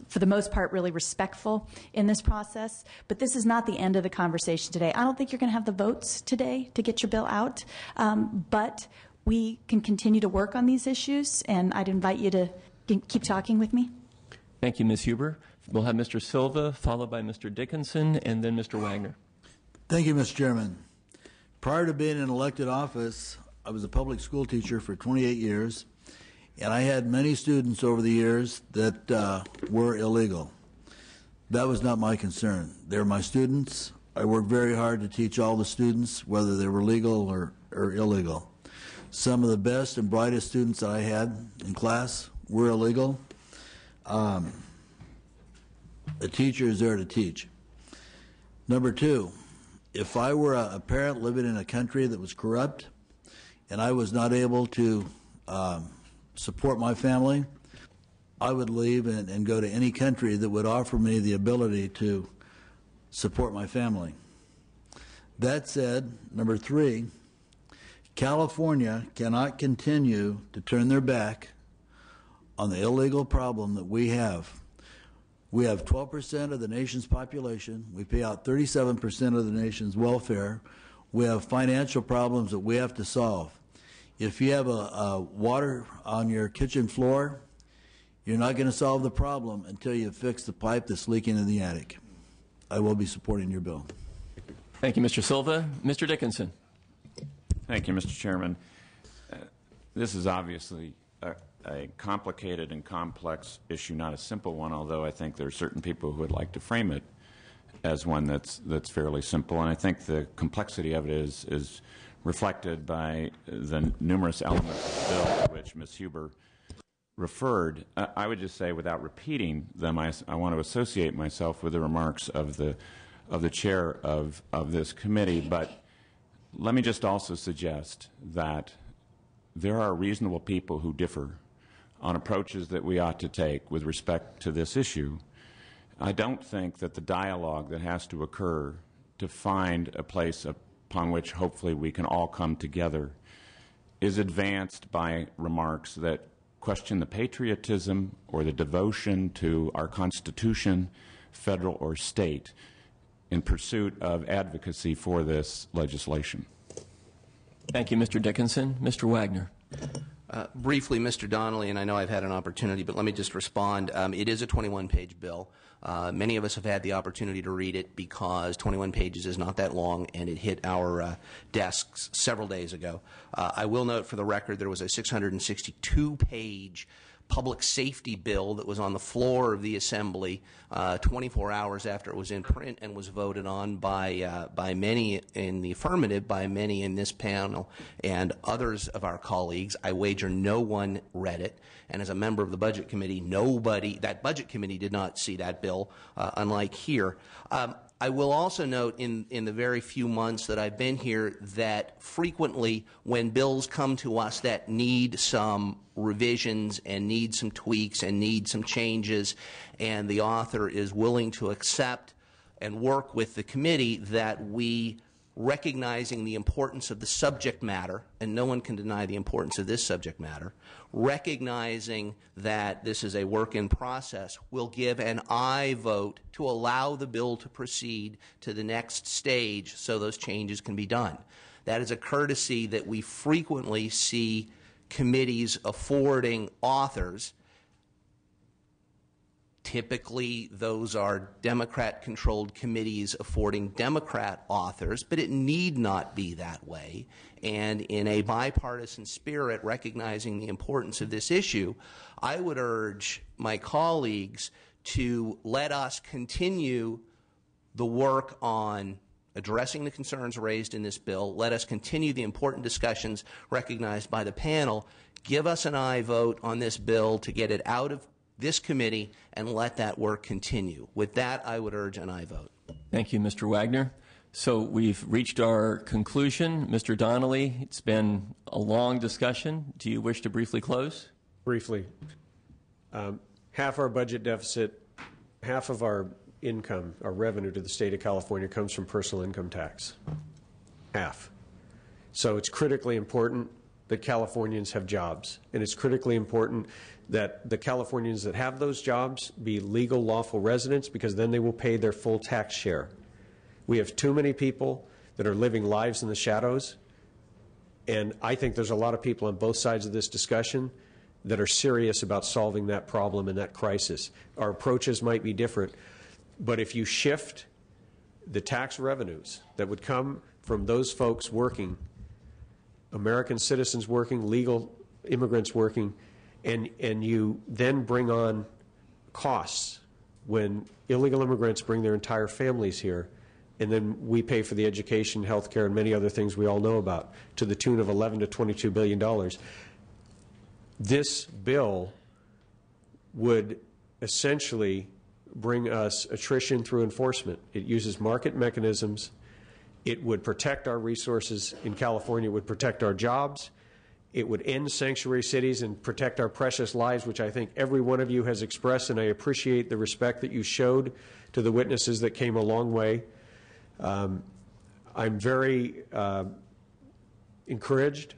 for the most part, really respectful in this process. But this is not the end of the conversation today. I don't think you're going to have the votes today to get your bill out, but we can continue to work on these issues, and I'd invite you to keep talking with me. Thank you, Ms. Huber. We'll have Mr. Silva, followed by Mr. Dickinson, and then Mr. Wagner. Thank you, Mr. Chairman. Prior to being in elected office, I was a public school teacher for 28 years. And I had many students over the years that were illegal. That was not my concern. They're my students. I worked very hard to teach all the students, whether they were legal or illegal. Some of the best and brightest students that I had in class were illegal. A teacher is there to teach. Number two, if I were a parent living in a country that was corrupt and I was not able to support my family, I would leave and go to any country that would offer me the ability to support my family. That said, number three, California cannot continue to turn their back on the illegal problem that we have. We have 12% of the nation's population. We pay out 37% of the nation's welfare. We have financial problems that we have to solve. if you have a water on your kitchen floor, you're not going to solve the problem until you fix the pipe that's leaking in the attic. I will be supporting your bill. Thank you, Mr. Silva. Mr. Dickinson. Thank you, Mr. Chairman. This is obviously a complicated and complex issue, not a simple one, although I think there are certain people who would like to frame it as one that's fairly simple. And I think the complexity of it is reflected by the numerous elements of the bill to which Ms. Huber referred. I would just say, without repeating them, I want to associate myself with the remarks of the chair of this committee. But let me just also suggest that there are reasonable people who differ on approaches that we ought to take with respect to this issue. I don't think that the dialogue that has to occur to find a place upon which hopefully we can all come together is advanced by remarks that question the patriotism or the devotion to our Constitution, federal or state, in pursuit of advocacy for this legislation. Thank you, Mr. Dickinson. Mr. Wagner. Briefly, Mr. Donnelly, and I know I've had an opportunity, but let me just respond. It is a 21-page bill. Many of us have had the opportunity to read it because 21 pages is not that long, and it hit our desks several days ago. I will note for the record there was a 662-page public safety bill that was on the floor of the Assembly 24 hours after it was in print and was voted on by many in the affirmative, by many in this panel and others of our colleagues. I wager no one read it. And as a member of the Budget Committee, that Budget Committee did not see that bill, unlike here. I will also note in the very few months that I've been here that frequently when bills come to us that need some revisions and need some tweaks and need some changes, and the author is willing to accept and work with the committee, that we, recognizing the importance of the subject matter, and no one can deny the importance of this subject matter, recognizing that this is a work in process, will give an aye vote to allow the bill to proceed to the next stage so those changes can be done. That is a courtesy that we frequently see committees affording authors. Typically, those are Democrat-controlled committees affording Democrat authors, but it need not be that way. And in a bipartisan spirit, recognizing the importance of this issue, I would urge my colleagues to let us continue the work on addressing the concerns raised in this bill. Let us continue the important discussions recognized by the panel. Give us an aye vote on this bill to get it out of this committee and let that work continue. With that, I would urge an aye vote. Thank you, Mr. Wagner. So we've reached our conclusion. Mr. Donnelly, it's been a long discussion. Do you wish to briefly close? Briefly. Half our budget deficit, half of our income, our revenue to the state of California comes from personal income tax. Half. So it's critically important that Californians have jobs. And it's critically important that the Californians that have those jobs be legal, lawful residents, because then they will pay their full tax share. We have too many people that are living lives in the shadows, and I think there's a lot of people on both sides of this discussion that are serious about solving that problem and that crisis. Our approaches might be different, but if you shift the tax revenues that would come from those folks working, American citizens working, legal immigrants working, and you then bring on costs when illegal immigrants bring their entire families here, and then we pay for the education, health care, and many other things we all know about, to the tune of $11 to $22 billion. This bill would essentially bring us attrition through enforcement. It uses market mechanisms. It would protect our resources in California. It would protect our jobs. It would end sanctuary cities and protect our precious lives, which I think every one of you has expressed, and I appreciate the respect that you showed to the witnesses that came a long way. I'm very encouraged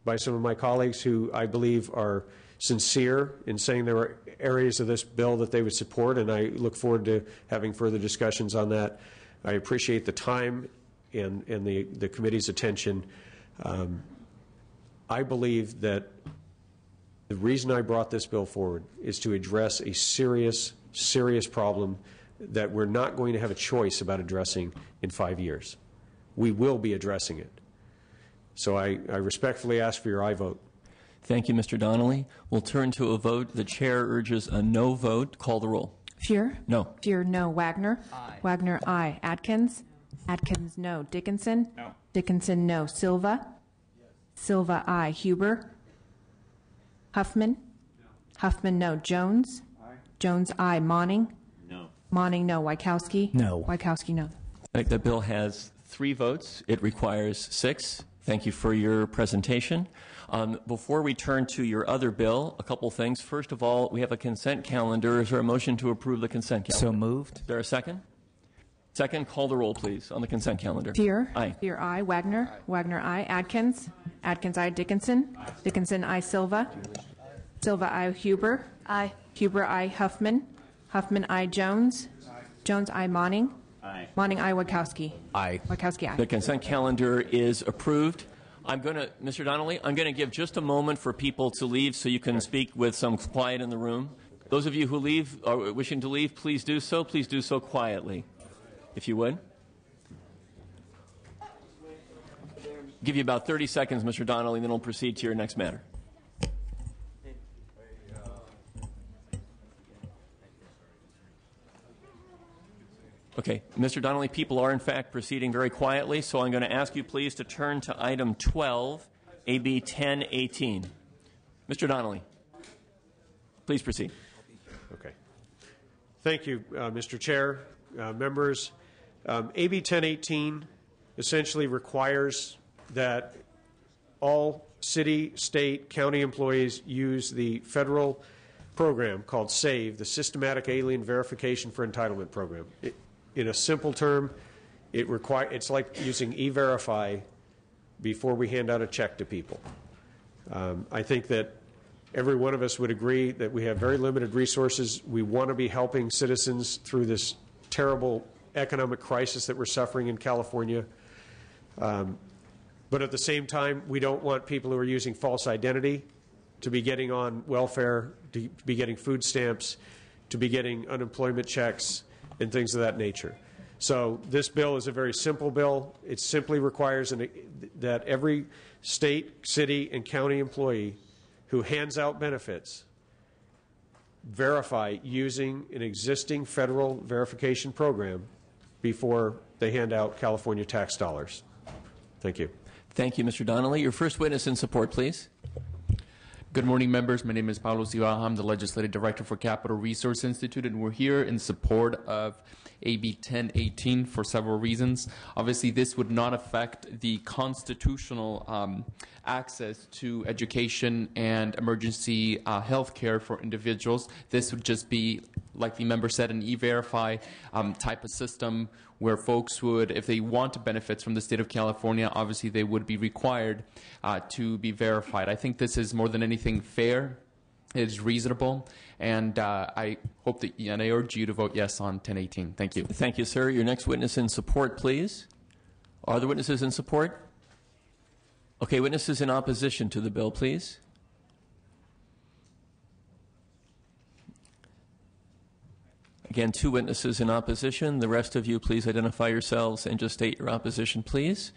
by some of my colleagues who I believe are sincere in saying there are areas of this bill that they would support, and I look forward to having further discussions on that. I appreciate the time and the committee's attention. I believe that the reason I brought this bill forward is to address a serious, serious problem that we're not going to have a choice about addressing in 5 years. We will be addressing it. So I respectfully ask for your aye vote. Thank you, Mr. Donnelly. We'll turn to a vote. The chair urges a no vote. Call the roll. Fuhr? No. Fuhr, no. Wagner? Aye. Wagner, aye. Atkins? Atkins, no. Dickinson? No. Dickinson, no. Silva? Silva, aye. Huber? Huffman? No. Huffman, no. Jones? Aye. Jones, aye. Monning? No. Monning, no. Wykowski? No. Wykowski, no. The bill has 3 votes. It requires 6. Thank you for your presentation. Before we turn to your other bill, a couple things. First of all, we have a consent calendar. Is there a motion to approve the consent calendar? So moved. Is there a second? Second, call the roll, please, on the consent calendar. Fuhr? Aye. Fuhr, aye. Wagner? Aye. Wagner, aye. Atkins? Atkins, aye. Dickinson? Aye. Dickinson, aye. Silva? Silva, aye. Huber? Aye. Huber, aye. Huffman? Huffman, aye. Jones? Aye. Jones, aye. Monning? Aye. Monning, aye. Wykowski? Aye. Wykowski, aye. The consent calendar is approved. Mr. Donnelly, I'm going to give just a moment for people to leave so you can speak with some quiet in the room. Those of you who leave, or wishing to leave, please do so. Please do so quietly, if you would. Give you about 30 seconds, Mr. Donnelly, and then we'll proceed to your next matter. Okay, Mr. Donnelly, people are in fact proceeding very quietly, so I'm going to ask you please to turn to item 12, AB 1018. Mr. Donnelly, please proceed. Okay. Thank you, Mr. Chair, members. AB 1018 essentially requires that all city, state, county employees use the federal program called SAVE, the Systematic Alien Verification for Entitlement Program. In a simple term, it's like using E-Verify before we hand out a check to people. I think that every one of us would agree that we have very limited resources. We want to be helping citizens through this terrible economic crisis that we're suffering in California. But at the same time, we don't want people who are using false identity to be getting on welfare, to be getting food stamps, to be getting unemployment checks, and things of that nature. So this bill is a very simple bill. It simply requires that every state, city, and county employee who hands out benefits verify using an existing federal verification program before they hand out California tax dollars. Thank you. Thank you, Mr. Donnelly. Your first witness in support, please. Good morning, members. My name is Pablo Cibaja. I'm the Legislative Director for Capital Resource Institute, and we're here in support of AB 1018 for several reasons. Obviously, this would not affect the constitutional access to education and emergency health care for individuals. This would just be, like the member said, an E-Verify type of system where folks would, if they want benefits from the state of California, obviously they would be required to be verified. I think this is more than anything fair. It is reasonable, and I hope that, and I urge you to vote yes on 1018. Thank you. Thank you, sir. Your next witness in support, please. Are the witnesses in support? Okay, witnesses in opposition to the bill, please. Again, 2 witnesses in opposition. The rest of you, please identify yourselves and just state your opposition, please.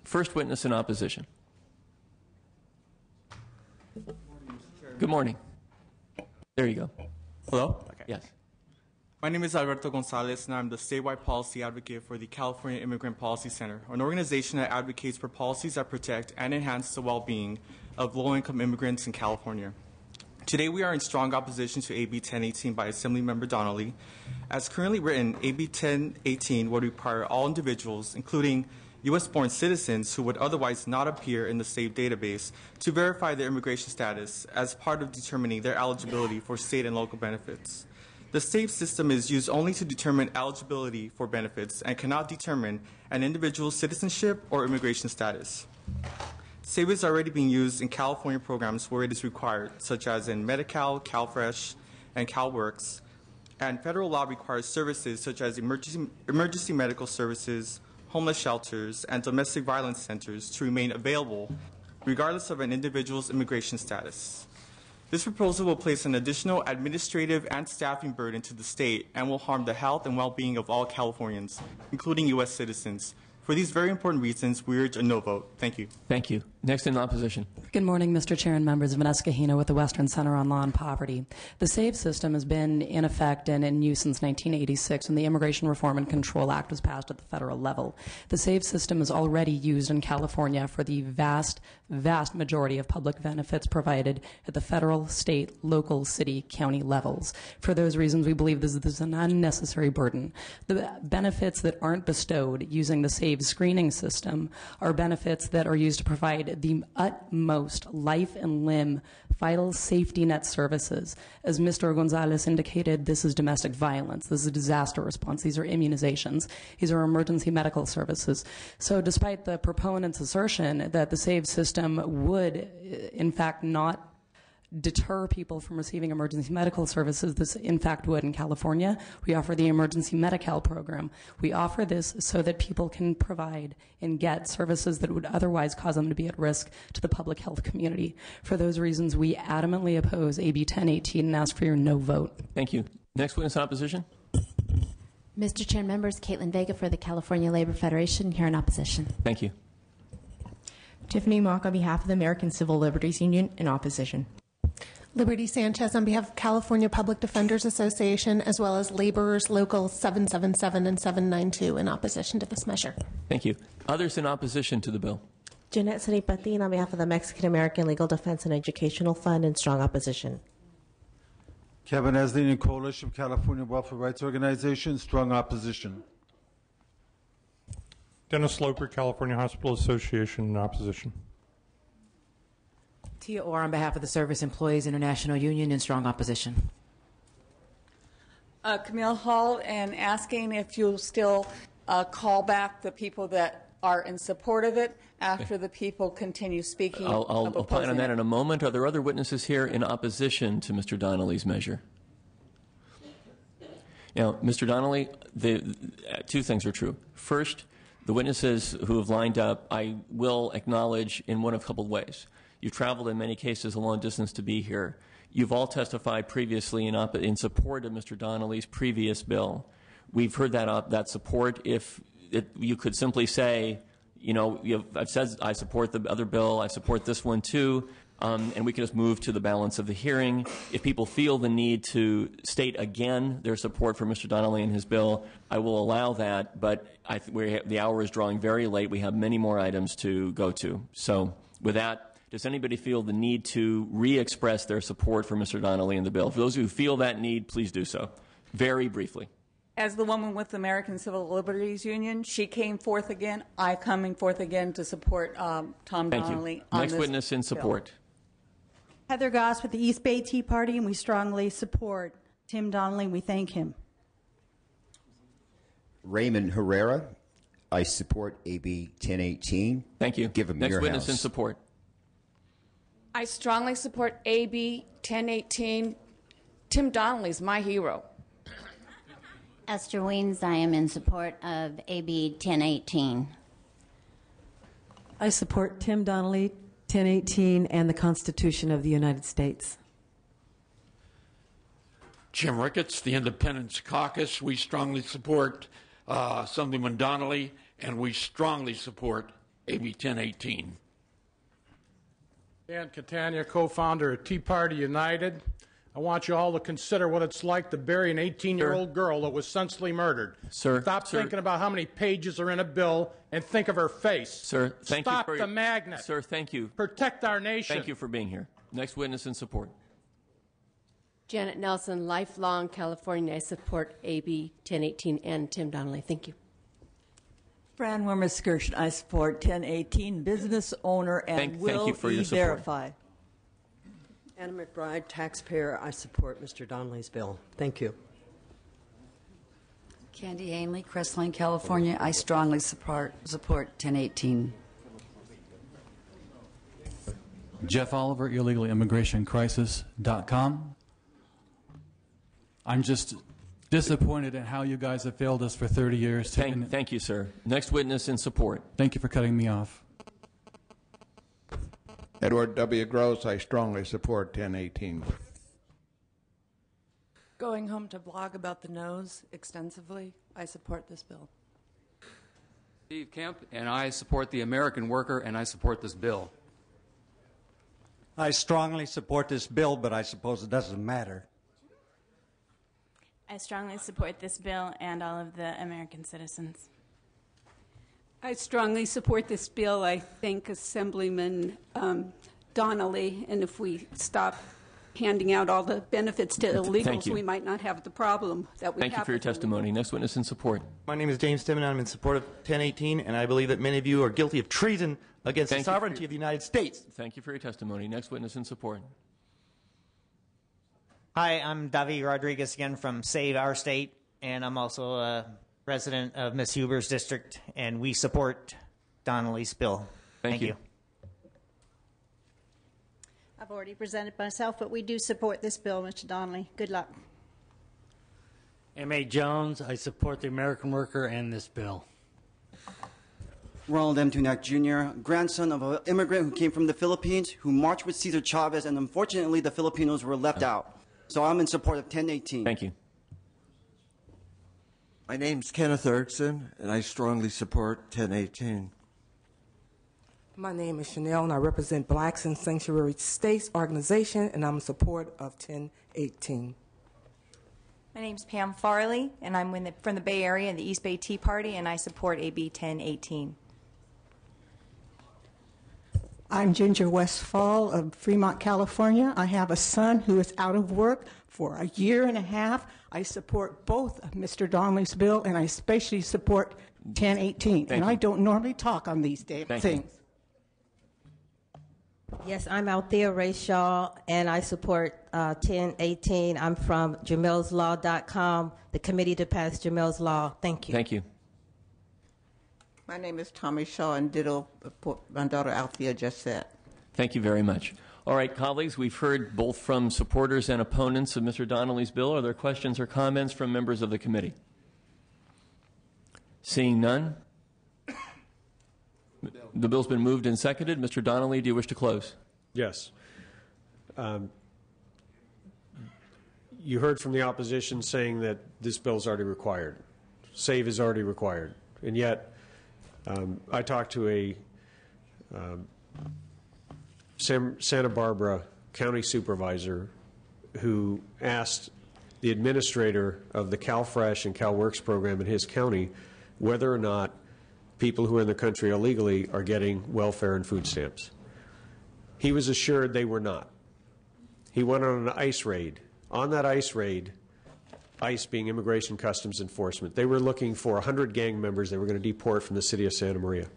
First witness in opposition. Good morning. There you go. Hello? Okay. Yes. My name is Alberto Gonzalez, and I'm the statewide policy advocate for the California Immigrant Policy Center, an organization that advocates for policies that protect and enhance the well-being of low-income immigrants in California. Today, we are in strong opposition to AB 1018 by Assemblymember Donnelly. As currently written, AB 1018 would require all individuals, including U.S.-born citizens who would otherwise not appear in the SAVE database, to verify their immigration status as part of determining their eligibility for state and local benefits. The SAVE system is used only to determine eligibility for benefits and cannot determine an individual's citizenship or immigration status. SAVE is already being used in California programs where it is required, such as in Medi-Cal, CalFresh, and CalWorks, and federal law requires services such as emergency medical services, homeless shelters, and domestic violence centers to remain available regardless of an individual's immigration status. This proposal will place an additional administrative and staffing burden to the state and will harm the health and well-being of all Californians, including U.S. citizens. For these very important reasons, we urge a no vote. Thank you. Thank you. Next in opposition. Good morning, Mr. Chair and members. Vanessa Kahina with the Western Center on Law and Poverty. The SAVE system has been in effect and in use since 1986 when the Immigration Reform and Control Act was passed at the federal level. The SAVE system is already used in California for the vast majority of public benefits provided at the federal, state, local, city, county levels. For those reasons, we believe this is an unnecessary burden. The benefits that aren't bestowed using the SAVE screening system are benefits that are used to provide the utmost life and limb vital safety net services. As Mr. Gonzalez indicated, this is domestic violence. This is a disaster response. These are immunizations. These are emergency medical services. So despite the proponent's assertion that the SAVE system would, in fact, not deter people from receiving emergency medical services, this in fact would. In California, we offer the Emergency Medi-Cal program. We offer this so that people can provide and get services that would otherwise cause them to be at risk to the public health community. For those reasons, we adamantly oppose AB 1018 and ask for your no vote. Thank you. Next witness in opposition. Mr. Chair and members, Caitlin Vega for the California Labor Federation, here in opposition. Thank you. Tiffany Mock on behalf of the American Civil Liberties Union, in opposition. Liberty Sanchez on behalf of California Public Defenders Association, as well as Laborers Local 777 and 792 in opposition to this measure. Thank you. Others in opposition to the bill. Jeanette Saripatin on behalf of the Mexican American Legal Defense and Educational Fund, in strong opposition. Kevin Esling and Coalition of California Welfare Rights Organization, strong opposition. Dennis Loper, California Hospital Association, in opposition. Tia Orr on behalf of the Service Employees International Union, in strong opposition. Camille Hall, and asking if you'll still call back the people that are in support of it after the people continue speaking. I'll opine on that in a moment. Are there other witnesses here in opposition to Mr. Donnelly's measure? Now, Mr. Donnelly, two things are true. First, the witnesses who have lined up, I will acknowledge in one of a couple of ways. You've traveled in many cases a long distance to be here. You've all testified previously in support of Mr. Donnelly's previous bill. We've heard that support. If you could simply say, you know, I've said I support the other bill, I support this one too, and we can just move to the balance of the hearing. If people feel the need to state again their support for Mr. Donnelly and his bill, I will allow that, but the hour is drawing very late. We have many more items to go to. So with that, does anybody feel the need to re-express their support for Mr. Donnelly and the bill? For those who feel that need, please do so. Very briefly. As the woman with the American Civil Liberties Union, she came forth again. I coming forth again to support Tom Donnelly. Thank you. Next witness in support. Heather Goss with the East Bay Tea Party, and we strongly support Tim Donnelly. We thank him. Raymond Herrera, I support AB 1018. Thank you. Give him Next your witness house. in support. I strongly support AB 1018. Tim Donnelly's my hero. Esther Weens, I am in support of AB 1018. I support Tim Donnelly, 1018, and the Constitution of the United States. Jim Ricketts, the Independence Caucus. We strongly support Assemblyman Donnelly, and we strongly support AB 1018. Dan Catania, co-founder of Tea Party United. I want you all to consider what it's like to bury an 18-year-old girl that was senselessly murdered. Stop thinking about how many pages are in a bill and think of her face. Sir, thank you Stop the magnet. Sir, thank you. Protect our nation. Thank you for being here. Next witness in support. Janet Nelson, lifelong California. I support AB 1018 and Tim Donnelly. Thank you. Fran Wormer-Skirchen, I support 1018, business owner, and thank will you for your support. E-Verify. Anna McBride, taxpayer. I support Mr. Donnelly's bill. Thank you. Candy Ainley, Crestline, California. I strongly support 1018. Jeff Oliver, illegalimmigrationcrisis.com. I'm just disappointed in how you guys have failed us for 30 years. Thank you, sir. Next witness in support. Thank you for cutting me off. Edward W. Gross, I strongly support 1018. Going home to blog about the nose extensively, I support this bill. Steve Kemp, and I support the American worker, and I support this bill. I strongly support this bill, but I suppose it doesn't matter. I strongly support this bill and all of the American citizens. I strongly support this bill. I thank Assemblyman Donnelly, and if we stop handing out all the benefits to illegals, we might not have the problem that we have. Thank you for your testimony. Next witness in support. My name is James Timmon. I'm in support of 1018, and I believe that many of you are guilty of treason against the sovereignty of the United States. Thank you for your testimony. Next witness in support. Hi, I'm David Rodriguez again from Save Our State, and I'm also a resident of Ms. Huber's district, and we support Donnelly's bill. Thank you. I've already presented myself, but we do support this bill, Mr. Donnelly. Good luck. M.A. Jones, I support the American worker and this bill. Ronald M. Tunak Jr., grandson of an immigrant who came from the Philippines, who marched with Cesar Chavez, and unfortunately the Filipinos were left out. So I'm in support of 1018. Thank you. My name's Kenneth Erickson, and I strongly support 1018. My name is Chanel, and I represent Blacks in Sanctuary States organization, and I'm in support of 1018. My name's Pam Farley, and I'm from the Bay Area and the East Bay Tea Party, and I support AB 1018. I'm Ginger Westfall of Fremont, California. I have a son who is out of work for a year and a half. I support both of Mr. Donnelly's bill, and I especially support 1018. And I don't normally talk on these things. Yes, I'm Althea Ray Shaw, and I support 1018. I'm from JamilsLaw.com, the committee to pass Jamil's Law. Thank you. Thank you. My name is Tommy Shaw, and ditto what my daughter Althea just said. Thank you very much. All right, colleagues, we've heard both from supporters and opponents of Mr. Donnelly's bill. Are there questions or comments from members of the committee? Seeing none, the bill's been moved and seconded. Mr. Donnelly, do you wish to close? Yes. You heard from the opposition saying that this bill is already required. SAVE is already required. And yet, I talked to a Santa Barbara county supervisor who asked the administrator of the CalFresh and CalWorks program in his county whether or not people who are in the country illegally are getting welfare and food stamps. He was assured they were not. He went on an ICE raid. On that ICE raid, ICE being Immigration Customs Enforcement, they were looking for 100 gang members they were going to deport from the city of Santa Maria.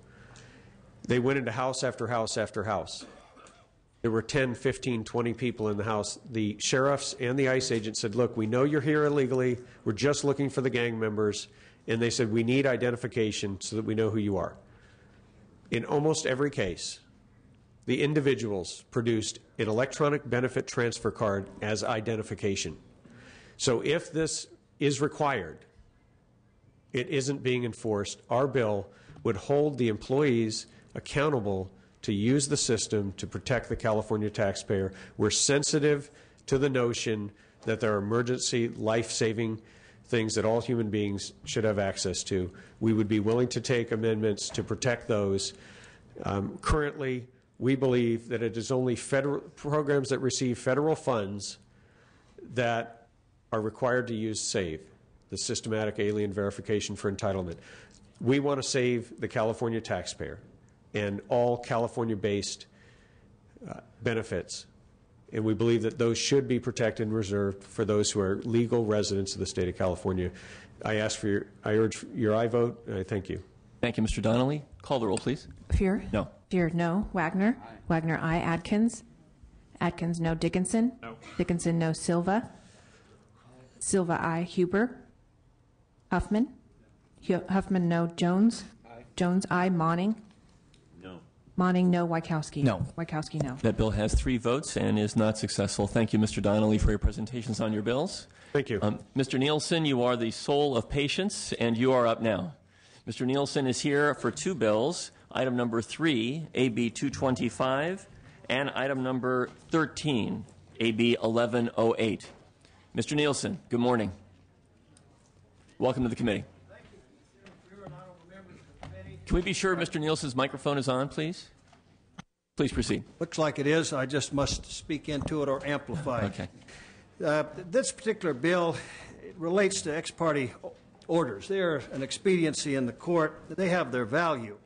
They went into house after house after house. There were 10, 15, 20 people in the house. The sheriffs and the ICE agents said, look, we know you're here illegally. We're just looking for the gang members. And they said, we need identification so that we know who you are. In almost every case, the individuals produced an electronic benefit transfer card as identification. So if this is required, it isn't being enforced. Our bill would hold the employees accountable to use the system to protect the California taxpayer. We're sensitive to the notion that there are emergency, life-saving things that all human beings should have access to. We would be willing to take amendments to protect those. Currently, we believe that it is only federal programs that receive federal funds that are required to use SAVE, the Systematic Alien Verification for Entitlement. We want to save the California taxpayer and all California-based benefits, and we believe that those should be protected and reserved for those who are legal residents of the state of California. I urge your aye vote, and I thank you. Thank you, Mr. Donnelly. Call the roll, please. Fear? No. Fear, no. Wagner? Aye. Wagner, aye. Adkins? Adkins, no. Dickinson? No. Dickinson, no. Silva? Silva, aye. Huber? Huffman? Huffman, no. Jones? Aye. Jones, aye. Monning? No. Monning, no. Wykowski? No. Wykowski, no. That bill has 3 votes and is not successful. Thank you, Mr. Donnelly, for your presentations on your bills. Thank you. Mr. Nielsen, you are the soul of patience, and you are up now. Mr. Nielsen is here for 2 bills, item number 3, AB 225, And item number 13, AB 1108. Mr. Nielsen, good morning. Welcome to the committee. Can we be sure Mr. Nielsen's microphone is on, please? Please proceed. Looks like it is. I just must speak into it or amplify it. Okay. This particular bill relates to ex parte orders. They are an expediency in the court. They have their value.